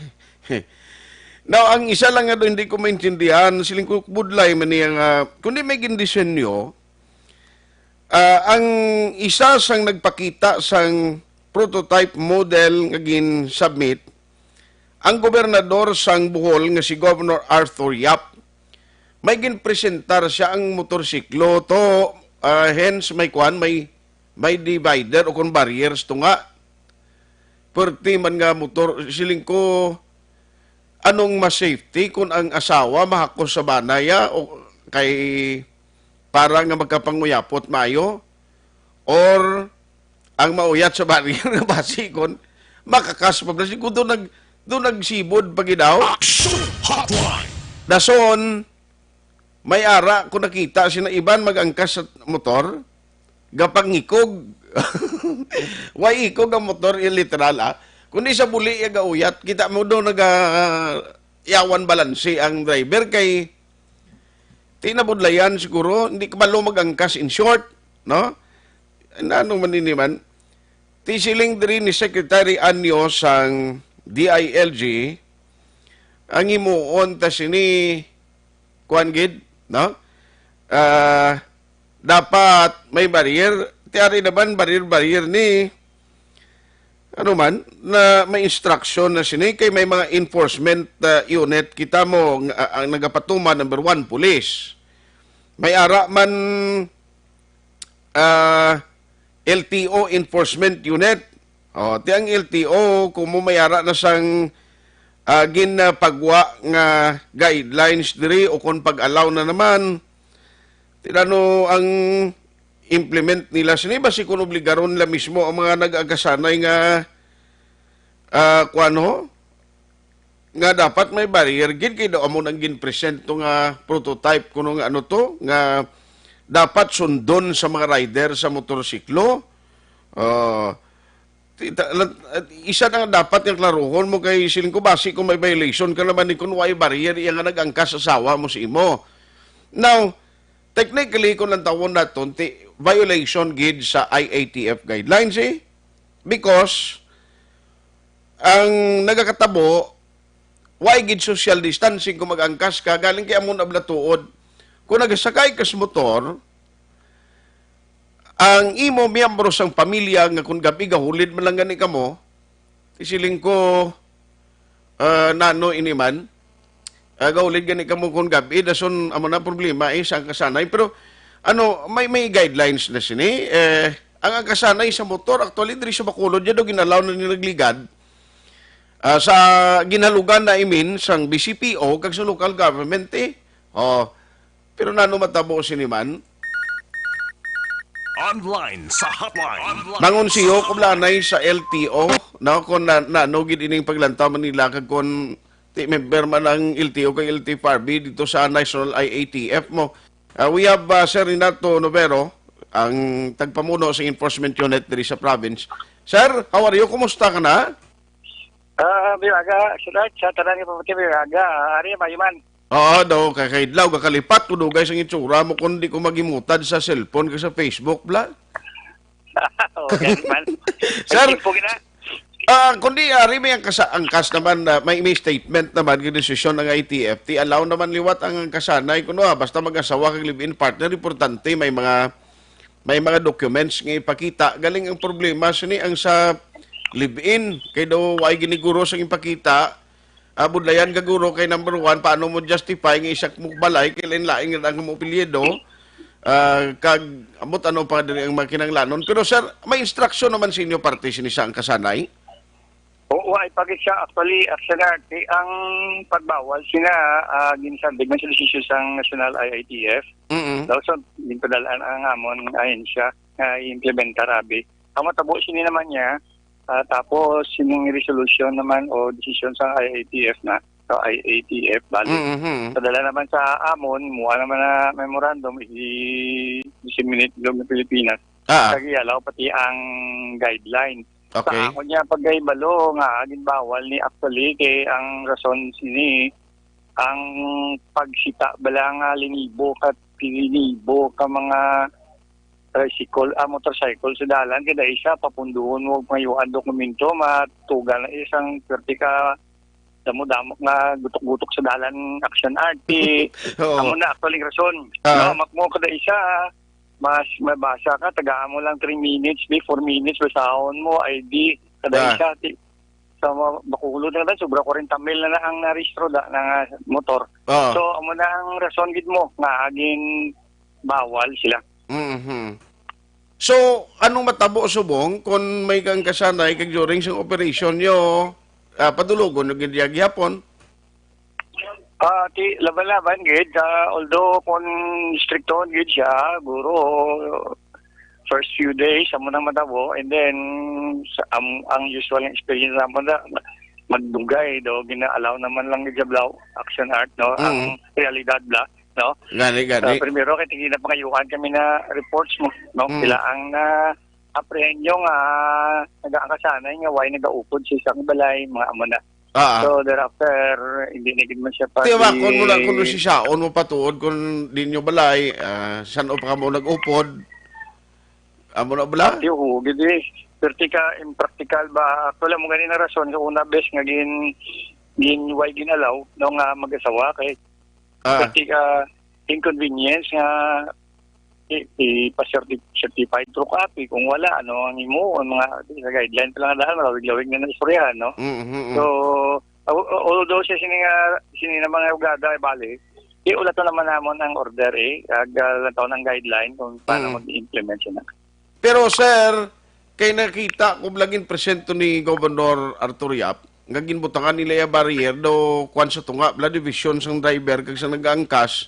C: Now, ang isa lang nga doon hindi ko maintindihan, siling budlay man niyang kundi may gindisenyo, ang isa sang nagpakita sang prototype model nga gin-submit, ang gobernador sang Bohol nga si Governor Arthur Yap. May ginpresentar siya ang motorsiklo to, hence may divider o kung barriers to nga. Perti man nga motor, siling ko, anong mas safety kung ang asawa mahakos sa banaya o kay para nga magkapanguyapot mayo or ang mauyat sa barrier nga basikon makakas pa kasi kung doon nagsibod paginaw.
B: Action Hotline!
C: Dason may ara kung nakita sina iban mag-angkas sa motor gapangikog way ikog ang motor literal kundi sa buli yung gauyat, kita mo doon yawan balansi ang driver kay tinabudlayan siguro, hindi ka malo mag-angkas in short, no? Anong maniniman? Tisiling diri ni Secretary Anyo sang DILG, ang imuon ta sini kuan gid, no? Dapat may barrier, tiyari naman barrier ni ano man, na may instruction na sini kay may mga enforcement unit kita mo ang nagapatuman number 1 police. May ara man LTO enforcement unit. O, ti ang LTO kung mo may ara na sang ginpagwa nga guidelines diri o kung pag-allow na naman tinano ang implement nila sini basi kung obligaron nila mismo ang mga nag-agasanay nga kuano nga dapat may barrier gid kay daw amo nang ginpresent to nga prototype kuno nga ano to nga dapat sundon sa mga rider sa motorsiklo. Isa na nga dapat yung klaruhon mo kay siling ko basi kung may violation ka naman ni kung way barrier iya nga nag-angkas sa sawa mo si imo. Now, technically kung lang tawon naton violation gid sa IATF guidelines because ang nagakatabo why gid social distancing kung mag-angkas ka galing kay amon ablatuod kung nagasakay ka sa motor ang imo miyembro sang pamilya nga kung gabi gahulid man lang gani kamo isiling ko nano iniman gahulid gani kamo kung gabi dason amo na problema sang kasanay pero ano may guidelines na sini ang kasanay sa motor actually diri sa Bacolod do ginalaw na nilagligad sa ginalugan na sang BCPO kag sa local government pero nano matabo siniman
B: Online sa hotline.
C: Nangon siyo kumlanay sa LTO na kon no gid ining paglantaw man nila kag kon ti member man ang LTO kag LTFRB dito sa National IATF mo. We have Sir Renato Novero ang tagpamuno sa enforcement unit diri sa province. Sir, how are you? Kumusta ka na?
N: Biwaga, sa tanan ni Pamati Biwaga, ari mayman.
C: Oo, daw, kakaidlaw, kakalipat ko daw guys ang itsura mo kundi ko magimutad sa cellphone ka sa Facebook, bla.
N: Okay, man.
C: Sir, kundi may angkas naman, may statement naman, yung desisyon ng ITF, allow naman liwat ang kasanay, kuno basta mag-asawa kang live-in partner, importante, may mga documents nga ipakita. Galing ang problema, sini ang sa live-in, kay daw ay giniguro sa ipakita, budlayan gaguro kay number 1 paano mo justify ng isak mo balay kay lain-lain nga ang mo apelyido kag amot ano pa diri ang makinanglanon pero sir may instruction naman sa inyo parte sini sa ang kasanay.
N: Oo ay pagit siya actually ang pagbawal sina ginsadig man sa desisyon sang National IATF. Daw so ginpadalaan ang amon ayon siya implementa rabi ang matabo sini naman niya. Tapos, yung resolution naman o decision sa IATF na, so IATF, bali. Padala naman sa AMON, mukha naman na memorandum, i-disseminate ng Pilipinas. Kagiyalaw pati ang guideline.
C: Okay.
N: Sa ako niya, pagkaibalo nga, agin bawal ni actually, kay ang rason sini, ang pagsita, bala nga linibo at pininibo ka mga motorcycle sa dalan kada isa papunduhon mo mayuan dokumento matugal na isang pertika damo-damo nga gutok-gutok sa dalan action art amo na actually rason no makmo kada isa mas mabasa ka tagaan mo lang 3 minutes 4 minutes basahon mo ID kada isa sa Bacolod na sobra 40 mil na ang narehistro da ng motor so amo na ang rason gid mo nga agin bawal sila.
C: So, anong matabo subong kung may kang kasanay kag during sa operation nyo padulugon yung gyapon?
N: Ti laban-laban gid although kung stricto gid siya guro first few days amo nang matabo and then ang usual experience naman magdugay do gina-allow naman lang gid jablaw action art no ang realidad bla no
C: gani
N: primero kay tingin na pangayuhan kami na reports mo no sila ang apprehenyo nga nagaakasanay nga why nagaupod sa isang balay mga amo na so thereafter hindi na gid man siya pa
C: tiwakon mo lang kung si saon mo patuod kung di nyo balay saan o pa mo nag-upod amo na bala
N: gid vertika impractical ba wala mo gani na rason sa una best nga why ginalaw no nga mag-asawa kay vertika inconvenience nga ipa-certified true copy. Kung wala, ano ang imo, ang mga guideline pa lang dahil, malawig-lawig na istoryahan, no? So, although siya sinina mga ugada, bali, iulat na naman namon ang order, lantaw ng guideline kung paano mag-implement siya na.
C: Pero sir, kay nakita kung laging presento ni Governor Arthur Yap, nga ginbutangan nila yung barrier do kwan sa tunga, bla division sang driver kag sa nag-angkas,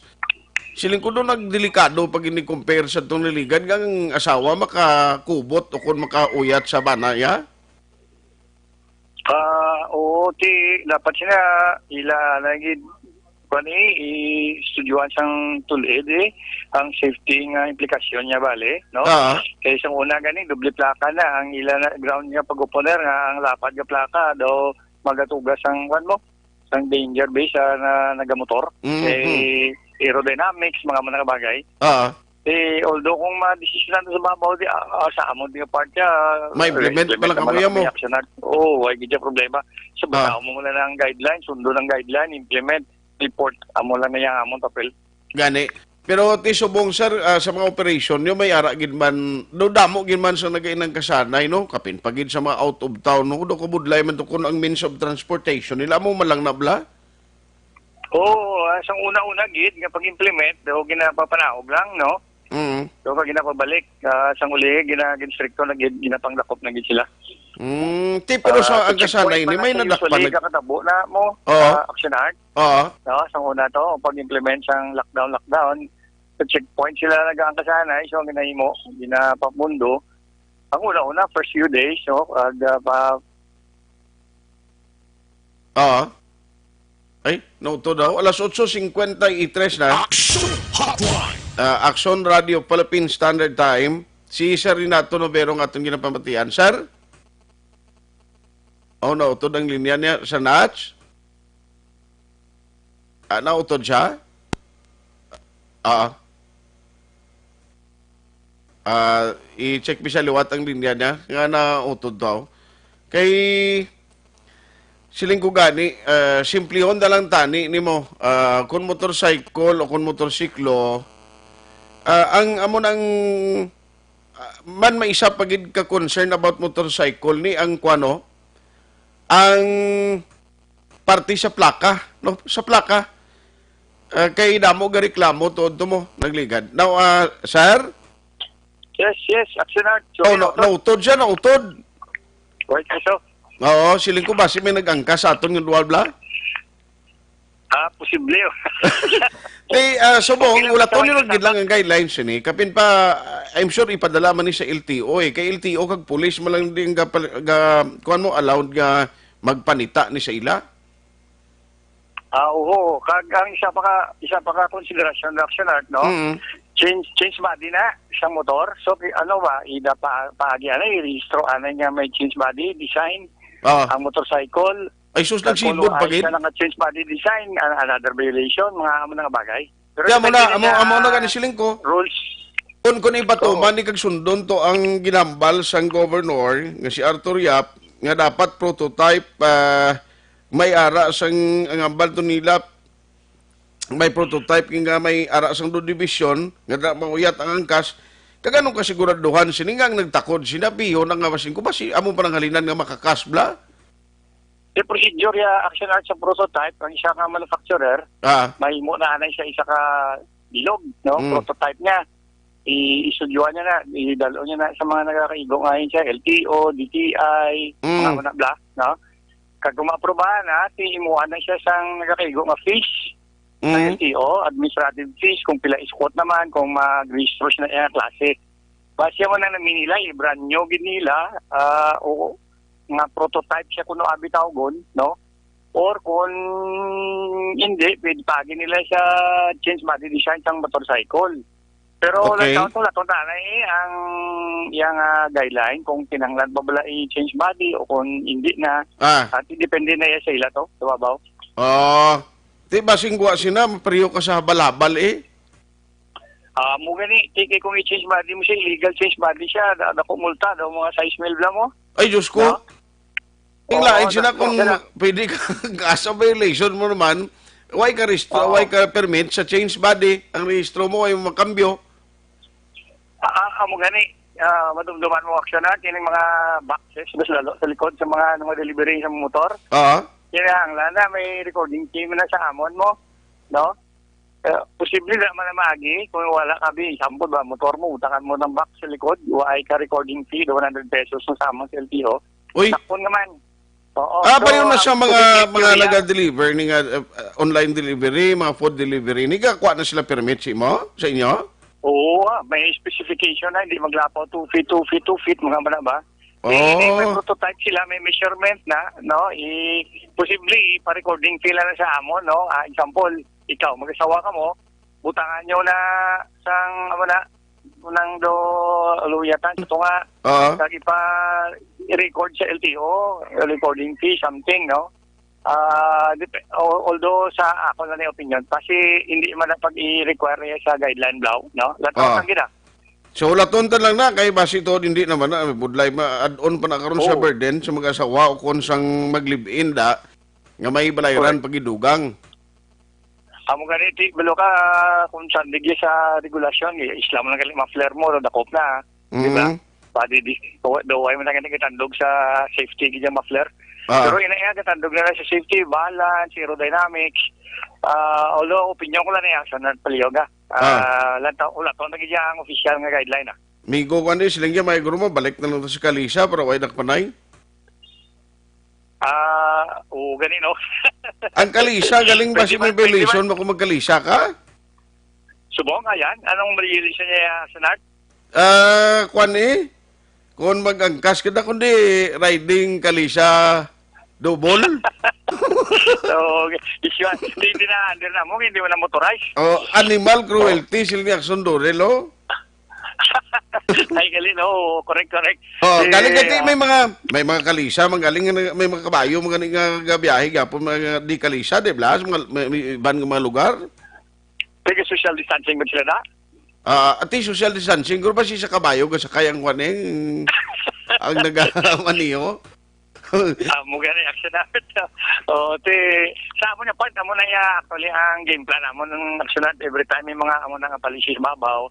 C: siling ko doon nagdelikado pag ini-compare sa itong niligan kang asawa makakubot o kung makauyat sa banaya?
N: Oo, dapat siya ila naging i-studyuan sang tulid ang safety nga implikasyon niya bale, no? Kaya sa una gani doble plaka na ang ila na ground niya pag-uponer nga ang lapad nga plaka do magatugas ang mo sang danger base na nagamotor aerodynamics mga bagay. Although kung ma-decision sa babaw sa amo di part niya
C: ma-implement pala kamuya mo.
N: Ay gidya problema. So baka mo muna ng guideline, sundo ng guideline, implement report amo lang na yung among papel.
C: Gani. Pero ti subong sir sa mga operation nyo may ara gid man do damo gid man sa nagainang kasanay no kapin pagid sa mga out of town no do kubudlay man to kun ang means of transportation nila mo malang nabla.
N: Sang una-una gid nga pag-implement do ginapapanaog lang no. So pag ginapabalik sang uli ginaginstricto na ginapanglakop na gid sila.
C: Pero sa ang kasanay ni may nadakpan
N: kakatabo na mo aksyonan. No, sang una to pag-implement sang lockdown sa checkpoint sila ang kasanay so ginahimo ginapamundo. Ang una first few days no
C: ay, no to daw. Alas 8:53 na. Action Radio Philippine Standard Time. Si Sir Renato Novero nga itong ginapamatian. Sir? Nautod ang linya niya sa Natch? Nautod siya? I-check mo siya liwat ang linya niya. Nga nautod daw. Kay siling ko gani, simplihon na lang tani ni mo. Kung motorcycle o kung motorsiklo, ang amo nang man may isa pagid ka concern about motorcycle ni ang kuano, ang party sa plaka, no? Sa plaka. Kay damo ga reklamo tuod mo nagligad. Now, sir?
N: Yes, aksyonan.
C: Nautod siya, nautod.
N: Right, so.
C: Oo, siling ko ba si may nag-angkas sa aton yung dual bla?
N: Posible.
C: Subong, wala to nilagid lang ang guidelines ni. Kapin pa, I'm sure ipadala man ni sa LTO Kay LTO kag police mo lang din kuan mo allowed nga magpanita ni sa ila.
N: Oo, kag ang isa pa ka konsiderasyon ng action art, no? Change body na sa motor. So ano ba, ida paagi i-rehistro niya may change body design. Ang motorcycle
C: ay sus nagsibod pagid.
N: Sa change body design, another violation, mga bagay. Pero
C: amo na gani siling ko.
N: Rules.
C: Kung iba to, man kag sundon to ang ginambal sang governor nga si Arthur Yap nga dapat prototype may ara sang ang ambal to nila may prototype nga may ara sang do division nga mauyat ang angkas kaganong kasiguraduhan siningang nagtakod sinabiho nang nga masin ko ba si amo pananghalinan nga makakasbla.
N: The procedure action art sa prototype ang isa ka manufacturer may mo na siya isa ka bilog no prototype niya isudyuan niya na idalo niya na sa mga nagakaigo ngayon siya LTO, DTI mga bla no kag maprobahan na imuan na siya sang nagakaigo nga fish ng LTO, administrative fees, kung pila iskot naman, kung mag-registro siya na yung klase. Basta mo na namin nila, brand new gid nila, o nga prototype siya kung abitaw gon, no? Or kung hindi, pwede pagi nila sa change body design sang motorcycle. Pero lang taon na ang yung guideline kung kinanglan ba bala i-change body o kung hindi na. At depende na sa ila to, sababaw.
C: Di ba singwa sina, mapriyo ka sa balabal
N: mo gani, kung i-change body mo siya, illegal change body siya, dako multa, daw mga size mil bla mo.
C: Ay, Diyos ko. Tinglain sila kung pwede ka asa violation mo naman, why ka permit sa change body, ang rehistro mo ay makambyo.
N: amo gani, madumduman mo aksyon na, kining mga boxes, sa likod, sa mga delivery sa motor. Kinahanglan na may recording team na sa amon mo, no? Posible naman na maagi, kung wala ka sampod ba, motor mo, utakan mo ng box sa likod, ay ka recording fee, 100 pesos sa amon sa LTO.
C: Uy!
N: Takpon naman. Oo,
C: pareho na siya mga nag-deliver, online delivery, mga food delivery, kuha na sila permit mo sa inyo?
N: Oo, may specification na, hindi maglapaw 2 feet, mga ba na ba? May prototype sila, may measurement na, no? Posible, pa-recording fee na sa amon, no? Example, ikaw, mag-asawa ka mo, butangan nyo na sang, unang luyatan, ito nga, lagi pa i-record sa LTO, recording fee, something, no? Although sa ako na opinion, kasi hindi man na pag i-require sa guideline blow, no? Lato lang gina.
C: So, laton lang na, kay basi to, hindi naman na, budlay, ma-add-on pa na karon sa burden, sa mag-asawa o kung sang mag-live-in da, nga may balayran pag-idugang.
N: Amo ganiti, balo ka kung saan digya sa regulasyon, Islam lang kaling ma-flare mo, dakop na, di ba? Pwede di, daw ay man nga kitandog sa safety gidya ma-flare. Pero inaya kitandog na sa safety, balance, aerodynamics, although opinion ko lang na sa paliyoga. Ulato na gidya ang official nga guideline na.
C: Migo ko ano, silang may grumo, balik na lang sa kalisa para way nakpanay.
N: Ganino.
C: Ang kalisa, galing ba si may violation mo kung magkalisa ka?
N: Subong, ayan. Anong violation niya sa NART?
C: Kwan kung mag-angkas ka na, kundi riding kalisa double.
N: So, isyuan. Hindi na mo, hindi mo na motorize.
C: Animal cruelty, sila niya sundurelo.
N: Ay, galing, correct.
C: Galing kasi may mga kalisa, may mga kabayo, mga gabiyahe, gapon, mga di kalisa, di ba? May iban ng mga lugar.
N: Pero social distancing ba sila na?
C: At social distancing, kung ba siya sa kabayo, kasi kayang waneng, ang nag-maniyo.
N: Mo gani action namin. Sa amo na part, amo na actually ang game plan, amo ng action every time may mga amo na policies mabaw.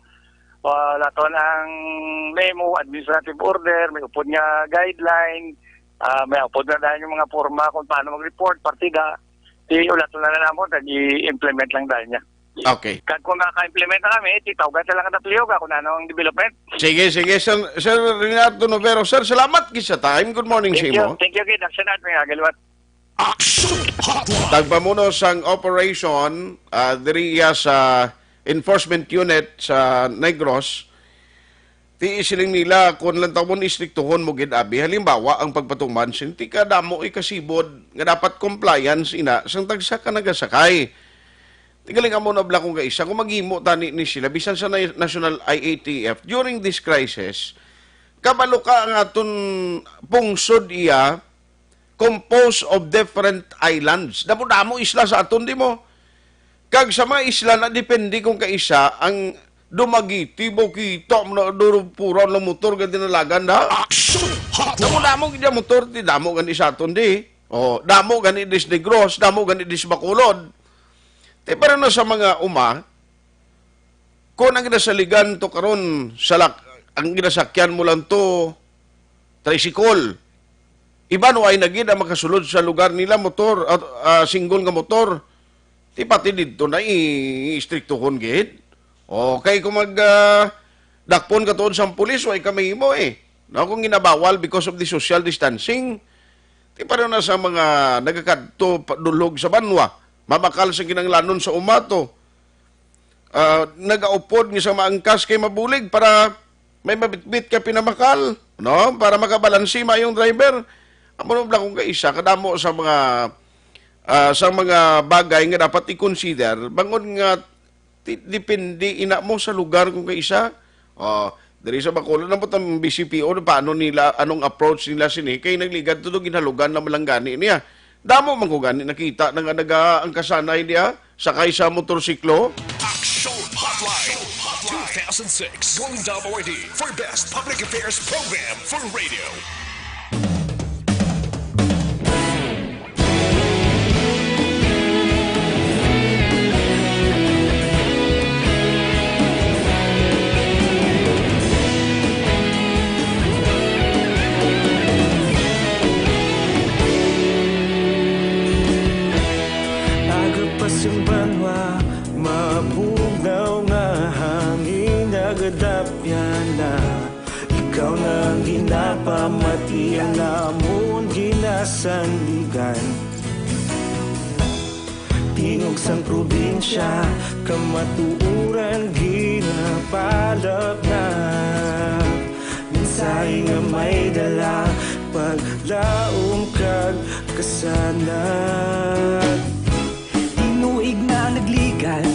N: Wala to ng memo, administrative order, may upod nga guideline, may upod na dahil yung mga forma kung paano mag-report, partida. Wala to na mo, nag-i-implement lang dahil niya.
C: Okay.
N: Kung naka-implement na kami, titawagan sa lang ang napliyoga kung ano ang development.
C: Sige. Sir Renato Novero. Sir, salamat kisa time. Good morning sa imo.
N: Thank you, Kid. Action natin nga, galiwat.
C: Tagpamuno sang operation, diriya sa enforcement unit sa Negros, tiisiling nila kung lang tawon istriktuhon mo gid-abi. Halimbawa, ang pagpatuman, sinti ka damo ikasibod, nga dapat compliance ina, sang tagsa ka nagasakay. Tigaling amo na bla kung kaisa, kung maghimo tani ni sila, bisan sa National IATF, during this crisis, kabalo ka ang aton pungsod iya, composed of different islands. Damo-damo isla sa aton, di mo? Kag sa mga isla na depende kung kaisa, ang dumagiti, bukito, puro na motor, ganti nalagan na. Damo-damo ganda motor, di damo gani sa aton, di. Damo gani dis Negros, damo gani dis Bacolod. Pero na sa mga kung ang ginasaligan to karon ang ginasakyan mo lang to, tricycle. Iba no ay nagid ang makasulod sa lugar nila, motor, single nga motor. Pati dito na i-strictohon gid. Okay, kung dakpon ka tuon sa pulis, way kami mo kung ginabawal because of the social distancing, pero na sa mga nagakadto dulog sa banwa, mamakal sa kinanglanon sa umato. Nagaupod nga sa maangkas kay mabulig para may mabitbit ka pinamakal, no? Para makabalansi mayong driver. Amo lang kung kaisa kadamo sa mga bagay nga dapat i-consider bangon nga depende ina mo sa lugar kung kaisa. Diri sa Bacolod na po ang BCPO paano nila, anong approach nila sini kay nagligad tudog ginhalugan na malanggani niya. Damo man ko gani nakita nga ang kasanay niya sakay sa motorsiklo.
B: Action Hotline 2006 Golden Dome Award for Best Public Affairs Program for Radio.
J: na ikaw nang ginapamatian namon ginasandigan. Tingog sang probinsya kamatuuran ginapalap na minsay nga may dala paglaom kag kasanag. Tinuig na nagligan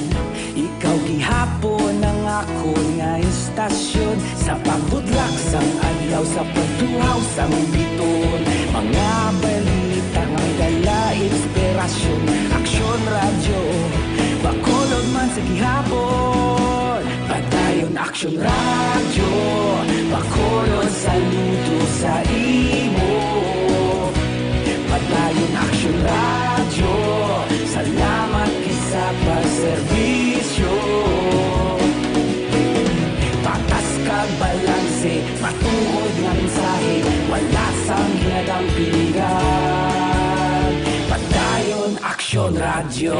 J: ikaw gihapon ang ako nga istasyon sa pagbudlak sang adlaw sa pagtuhaw sang biton. Mga balita nga may dala inspirasyon, aksyon radyo bakolod man sa gihapon. Padayon aksyon radyo bakolod saludo sa imo. Padayon aksyon radyo salamat kisa pagserbisyo. Patas kag balanse matuod nga mensahe wala sang hinagang piligan. Padayon aksyon radyo.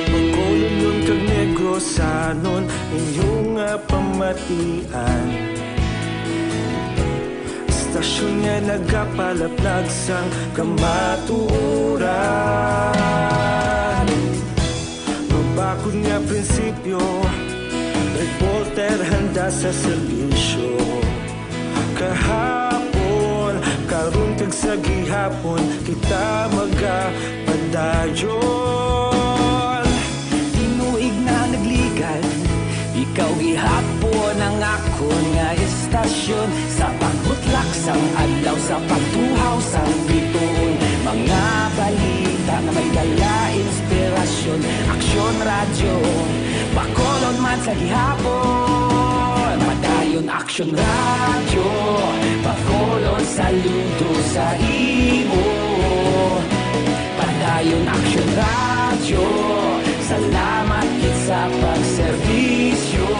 J: Magkolon kag negrosanon inyong pamatian. Stasyon nga nagapalaplag sang kamatuoran. Mabakod nga prinsipyo, reporter handa sa serbisyo. Kahapon, karon kag sa gihapon, kita magapadayon. Tinuig na nagligan, ikaw gihapon ang ako nga istasyon sa pagbutlak sang adlaw sa pagtuhaw sang biton. Mga balita nga may dala inspirasyon, aksyon radyo bakolon man sa gihapon. Padayon aksyon radyo bakolon saludo sa imo. Padayon aksyon radyo salamat kit sa pagserbisyo.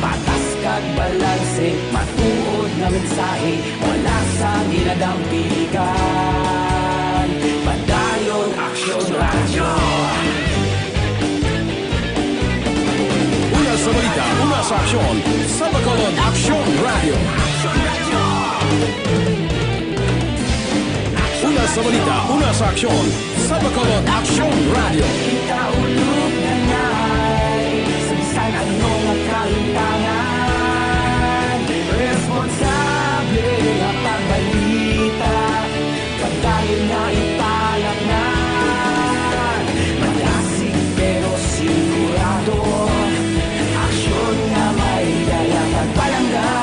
J: Patas kag balanse matuod nga mensahe wala sang hinagang piligan. Padayon aksyon radyo.
A: Una sa balita, una sa aksyon, sa Bacolod Aksyon Radio. Una sa balita, una sa aksyon, sa Bacolod Aksyon Radio.
J: Kita ulog na ngay sa bisan anong kalintangan. Responsable nga pagbalita pagdayon nga ipalak na. Malasig pero sigurado aksyon nga may dala pagpalanggan.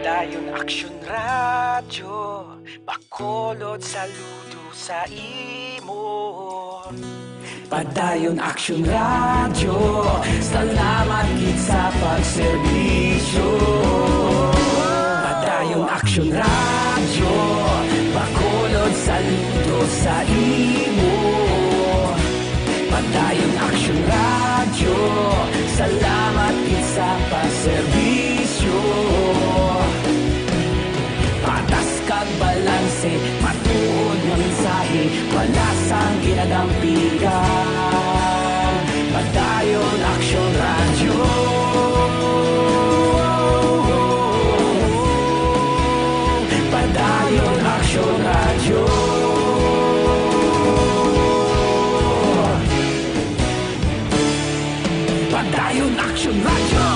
J: Padayon aksyon radyo bakolod saludo sa imo. Padayon aksyon radyo salamat kit sa pagserbisyo. Padayon aksyon radyo bakolod saludo sa imo. Padayon aksyon radyo salamat kit sa pagserbisyo. Patas kag balanse matuod nga mensahe wala sang hinagang piligan. Padayon aksyon radyo. Padayon aksyon radyo. Padayon aksyon radyo.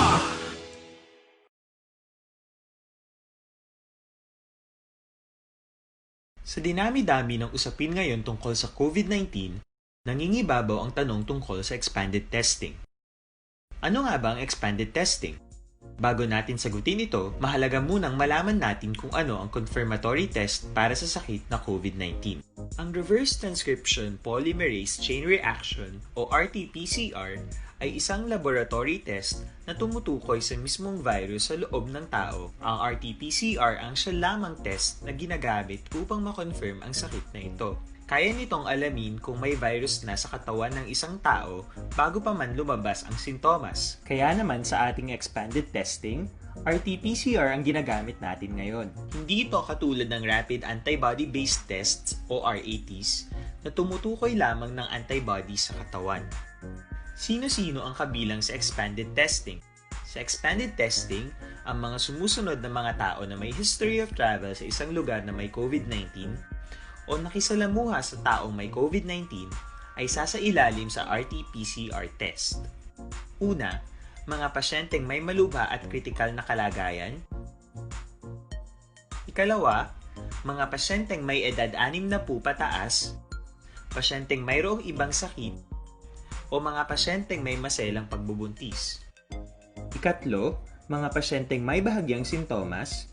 L: Sa dinami-dami ng usapin ngayon tungkol sa COVID-19, nangingibabaw ang tanong tungkol sa expanded testing. Ano nga ba ang expanded testing? Bago natin sagutin ito, mahalaga munang malaman natin kung ano ang confirmatory test para sa sakit na COVID-19. Ang reverse transcription polymerase chain reaction o RT-PCR ay isang laboratory test na tumutukoy sa mismong virus sa loob ng tao. Ang RT-PCR ang siya lamang test na ginagamit upang makonfirm ang sakit na ito. Kaya nitong alamin kung may virus na sa katawan ng isang tao bago pa man lumabas ang sintomas. Kaya naman sa ating expanded testing, RT-PCR ang ginagamit natin ngayon. Hindi ito katulad ng Rapid Antibody-Based Tests o RATs na tumutukoy lamang ng antibodies sa katawan. Sino-sino ang kabilang sa expanded testing? Sa expanded testing, ang mga sumusunod na mga tao na may history of travel sa isang lugar na may COVID-19 o nakisalamuha sa taong may COVID-19 ay sasailalim sa RT-PCR test. Una, mga pasyenteng may malubha at kritikal na kalagayan. Ikalawa, mga pasyenteng may edad 60 pataas, pasyenteng mayroong ibang sakit, o mga pasyenteng may maselang pagbubuntis. Ikatlo, mga pasyenteng may bahagyang sintomas.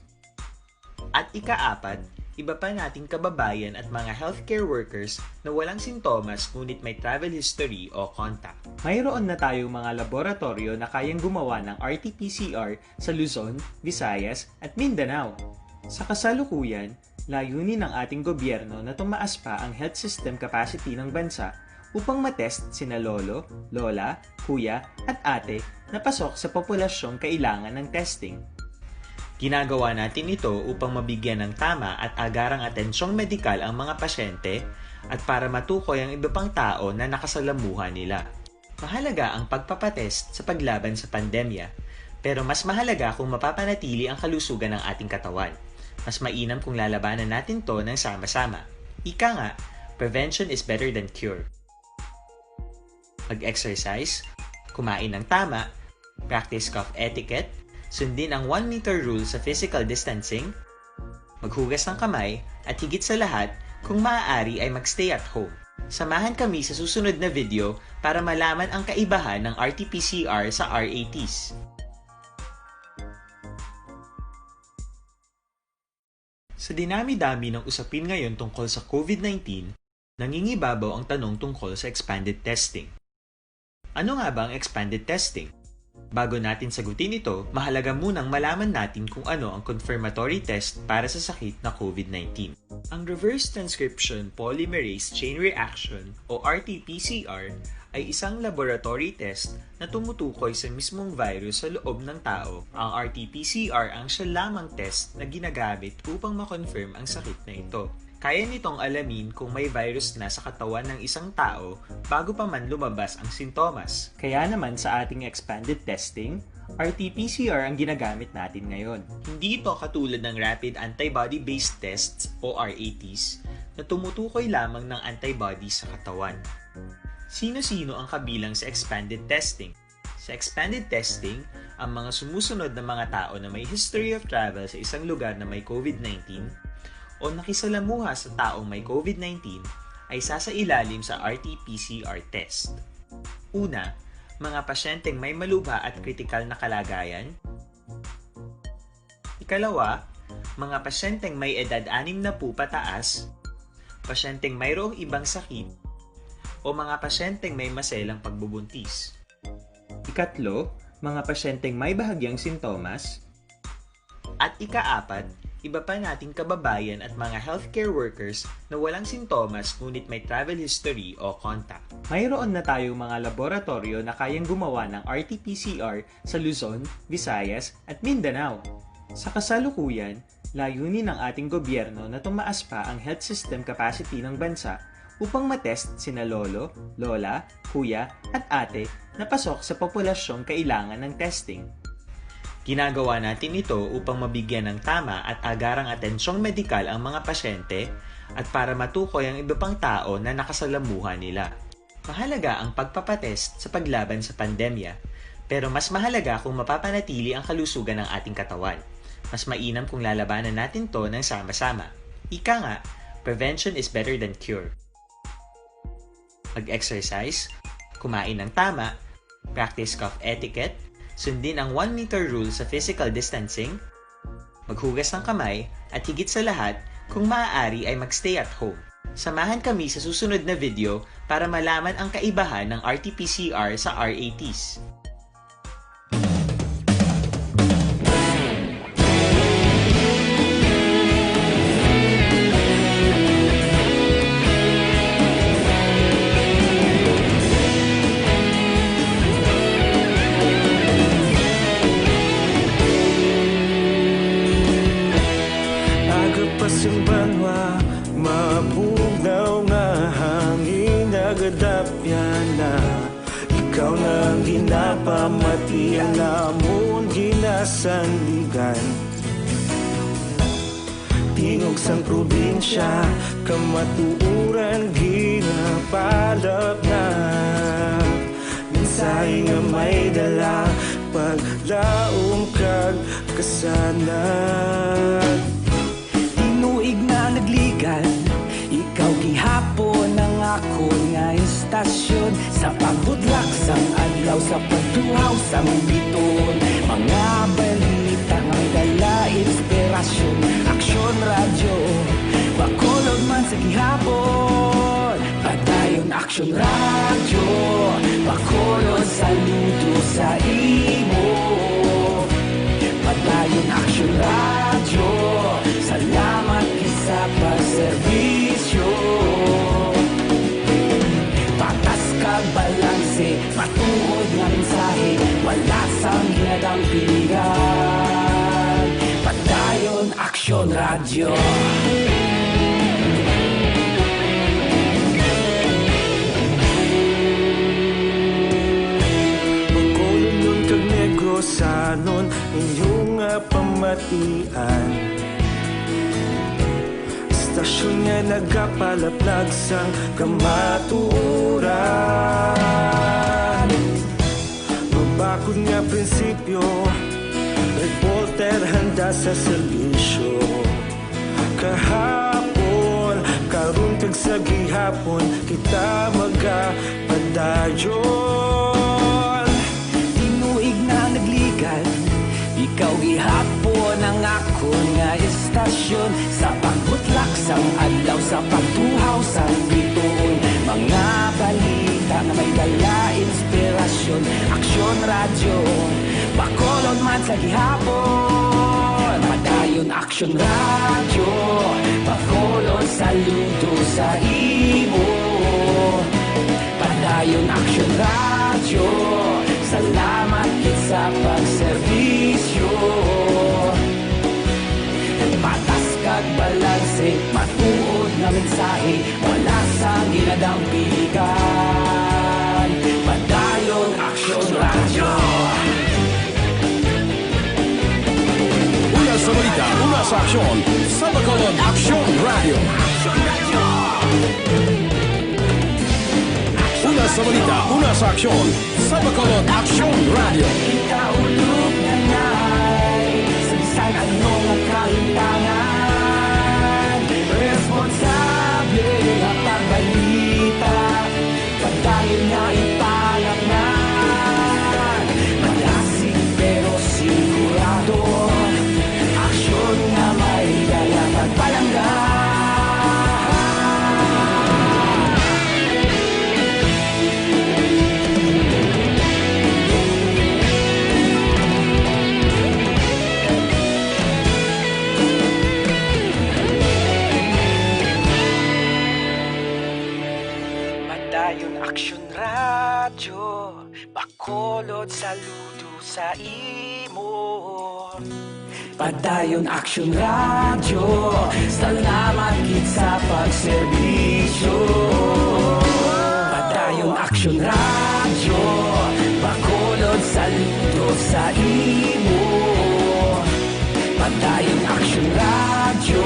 L: At ikaapat, iba pa nating kababayan at mga healthcare workers na walang sintomas ngunit may travel history o contact. Mayroon na tayong mga laboratorio na kayang gumawa ng RT-PCR sa Luzon, Visayas at Mindanao. Sa kasalukuyan, layunin ng ating gobyerno na tumaas pa ang health system capacity ng bansa upang matest sina lolo, lola, kuya at ate na pasok sa populasyong kailangan ng testing. Ginagawa natin ito upang mabigyan ng tama at agarang atensyong medikal ang mga pasyente at para matukoy ang iba pang tao na nakasalamuha nila. Mahalaga ang pagpapatest sa paglaban sa pandemya, pero mas mahalaga kung mapapanatili ang kalusugan ng ating katawan. Mas mainam kung lalabanan natin to ng sama-sama. Ika nga, prevention is better than cure. Mag-exercise, kumain ng tama, practice cough etiquette, sundin ang 1 meter rule sa physical distancing, maghugas ng kamay, at higit sa lahat, kung maaari ay magstay at home. Samahan kami sa susunod na video para malaman ang kaibahan ng RT-PCR sa RATs. Sa dinami-dami ng usapin ngayon tungkol sa COVID-19, nangingibabaw ang tanong tungkol sa expanded testing. Ano nga ba ang expanded testing? Bago natin sagutin ito, mahalaga munang malaman natin kung ano ang confirmatory test para sa sakit na COVID-19. Ang reverse transcription polymerase chain reaction o RT-PCR ay isang laboratory test na tumutukoy sa mismong virus sa loob ng tao. Ang RT-PCR ang siya lamang test na ginagamit upang makonfirm ang sakit na ito. Kaya nitong alamin kung may virus na sa katawan ng isang tao bago pa man lumabas ang sintomas. Kaya naman sa ating expanded testing, RT-PCR ang ginagamit natin ngayon. Hindi ito katulad ng Rapid Antibody-Based Tests o RATs na tumutukoy lamang ng antibodies sa katawan. Sino-sino ang kabilang sa expanded testing? Sa expanded testing, ang mga sumusunod na mga tao na may history of travel sa isang lugar na may COVID-19 o nakisalamuha sa taong may COVID-19 ay sasailalim sa RT-PCR test. Una, mga pasyenteng may malubha at kritikal na kalagayan. Ikalawa, mga pasyenteng may edad 60 pataas, pasyenteng mayroong ibang sakit, o mga pasyenteng may maselang pagbubuntis. Ikatlo, mga pasyenteng may bahagyang sintomas. At ikaapat, iba pa nating kababayan at mga healthcare workers na walang sintomas ngunit may travel history o contact. Mayroon na tayong mga laboratorio na kayang gumawa ng RT-PCR sa Luzon, Visayas at Mindanao. Sa kasalukuyan, layunin ng ating gobyerno na tumaas pa ang health system capacity ng bansa upang matest sina lolo, lola, kuya at ate na pasok sa populasyong kailangan ng testing. Ginagawa natin ito upang mabigyan ng tama at agarang atensyong medikal ang mga pasyente at para matukoy ang iba pang tao na nakasalamuha nila. Mahalaga ang pagpapatest sa paglaban sa pandemya, pero mas mahalaga kung mapapanatili ang kalusugan ng ating katawan. Mas mainam kung lalabanan natin to ng sama-sama. Ika nga, prevention is better than cure. Mag-exercise, kumain ng tama, practice cough etiquette, sundin ang 1 meter rule sa physical distancing, maghugas ng kamay, at higit sa lahat, kung maaari ay magstay at home. Samahan kami sa susunod na video para malaman ang kaibahan ng RT-PCR sa RATs.
O: Agapasang banwa, mapugnaw nga hangin agadapyan na ikaw na ang ginapamatian namon ginasandigan. Tingog sang probinsya, kamatuuran ginapalap na mensahe nga may dala, paglaom kag kasanag.
J: Tinuig na nagligan, ikaw gihapon ang ako nga istasyon sa pagbudlak sang adlaw sa pagtuhaw sa biton. Mga balita nga dala inspirasyon, aksyon radyo, bakolod man sa gihapon. Padayon aksyon radyo, bakolod saludo sa imo. Padayon aksyon radyo, salamat sa pagserbisyo. Patas kag balanse, matuod nga mensahe, wala sang ginadang pilihan. Padayon aksyon radyo.
O: Pagkulong nun kag negosanon, inyong pamatian. Stasyon nga nagapalaplag sang kamatuuran. Mabakod nga prinsipyo, reporter handa sa serbisyo. Kahapon, karun kag sa gihapon, kita magapadayon.
J: Tinuig na nagligan, ikaw gihapon ang ako nga istasyon sa pagbutlak sang adlaw sa pagtuhaw sang biton. Mga balita na may dala inspirasyon, aksyon radyo, bakolod man sa gihapon. Padayon aksyon radyo, bakolod saludo sa imo. Padayon aksyon radyo, salamat kit sa pagserbisyo. Patas kag balanse, matuod na mensahe, wala sang ginadang pilihan. Padayon aksyon radyo.
A: Una sa balita, una sa aksyon, sa Bacolod Aksyon Radio. Una sa balita, una sa aksyon, sa Bacolod Aksyon Radio.
J: Ikaulog na na'y sa bisan anong ang kahintangan. Responsable ang pagbalita, pagdahil na ipalaknan. Malasig pero sigurado, aksyon na may dala pagpalanggan. Padayon aksyon radyo, bakolod saludo sa imo. Padayon aksyon radyo, salamat kit sa pagserbisyo. Padayon aksyon radyo, bakolod saludo sa imo. Padayon aksyon radyo,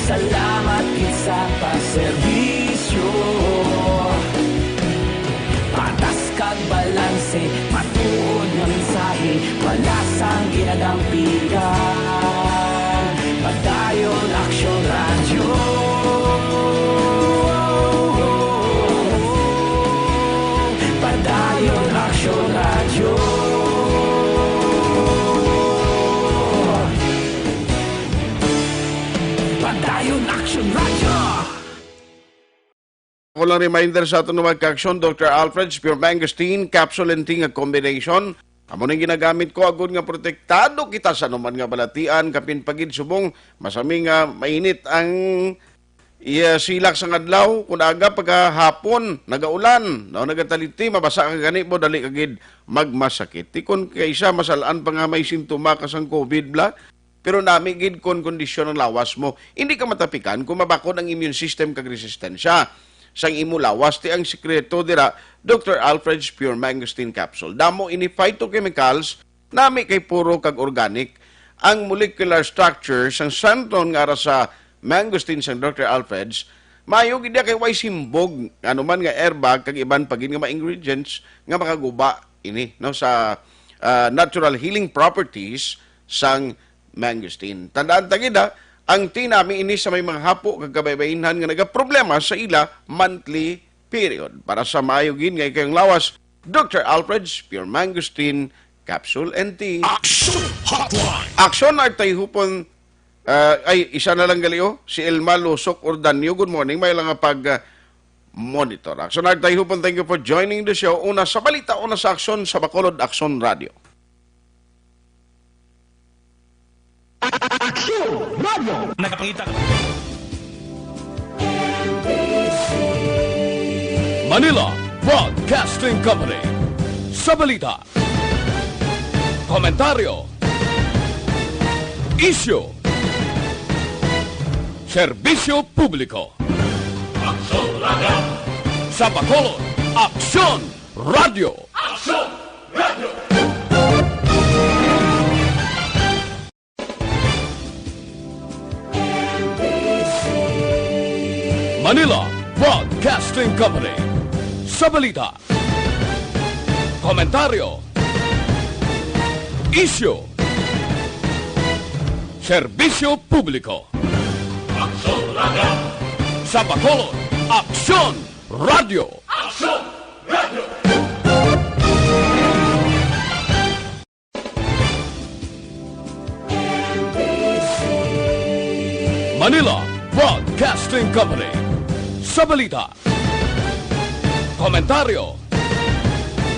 J: salamat kit sa pagserbisyo. Patas kag balanse, matuod nga mensahe, wala sang ginadampigan. Padayon aksyon radyo. Padayon aksyon radyo. Padayon aksyon radyo.
C: Walang reminder sa ato mga ka-aksyon, Dr. Alfred's Pure Mangosteen Capsule and Tea nga combination. Amo nang ginagamit ko agud nga protektado kita sa anuman nga balatian kapin pagid subong masami nga mainit ang silak sa adlaw kun aga pagkahapon nagaulan no nagataliti mabasa ka gani mo dali kagid magmasakit tikon kaysa masalaan pa nga may simptoma kasang COVID bla pero nami gid kon kondisyon ng lawas mo hindi ka matapikan kung mabakod ang immune system kag resistensya sang imo lawas ti ang sikreto dira Dr. Alfred's Pure Mangosteen Capsule damo ini phytochemicals nami kay puro kag organic ang molecular structure sang santon nga ara sa mangosteen sang Dr. Alfred's, mayo gid kay way simbog anuman nga airbag kag iban pagin nga mga ingredients nga makaguba ini no sa natural healing properties sang mangosteen. Tandaan ta gid ang tea nami ini sa may mga hapo kag kabaybaynhan nga nagaproblema sa ila monthly period. Para sa maayo gid nga kayong lawas, Dr. Alfred's Pure Mangosteen Capsule and Tea.
B: Action Hotline.
C: Action ay tayhupon ay isa na lang galio si Elma Lusok Ordanio. Good morning, may lang pag-monitor. Action Art Tayhupon, thank you for joining the show. Una sa balita, una sa aksyon sa Bacolod Action Radio.
F: Action Radio!
A: Nakapangita ka.
F: Manila Broadcasting Company. Sa balita. Komentaryo. Issue. Serbisyo Publiko. Aksyon Radio. Sa Bacolod, Aksyon Radio. Aksyon Radio. Manila Broadcasting Company. Sa balita. Komentaryo. Issue. Serbisyo Publiko. Aksyon Radio. Sa Bacolod, Aksyon Radio. Aksyon Radio. Manila Broadcasting Company. Sa balita. Komentaryo.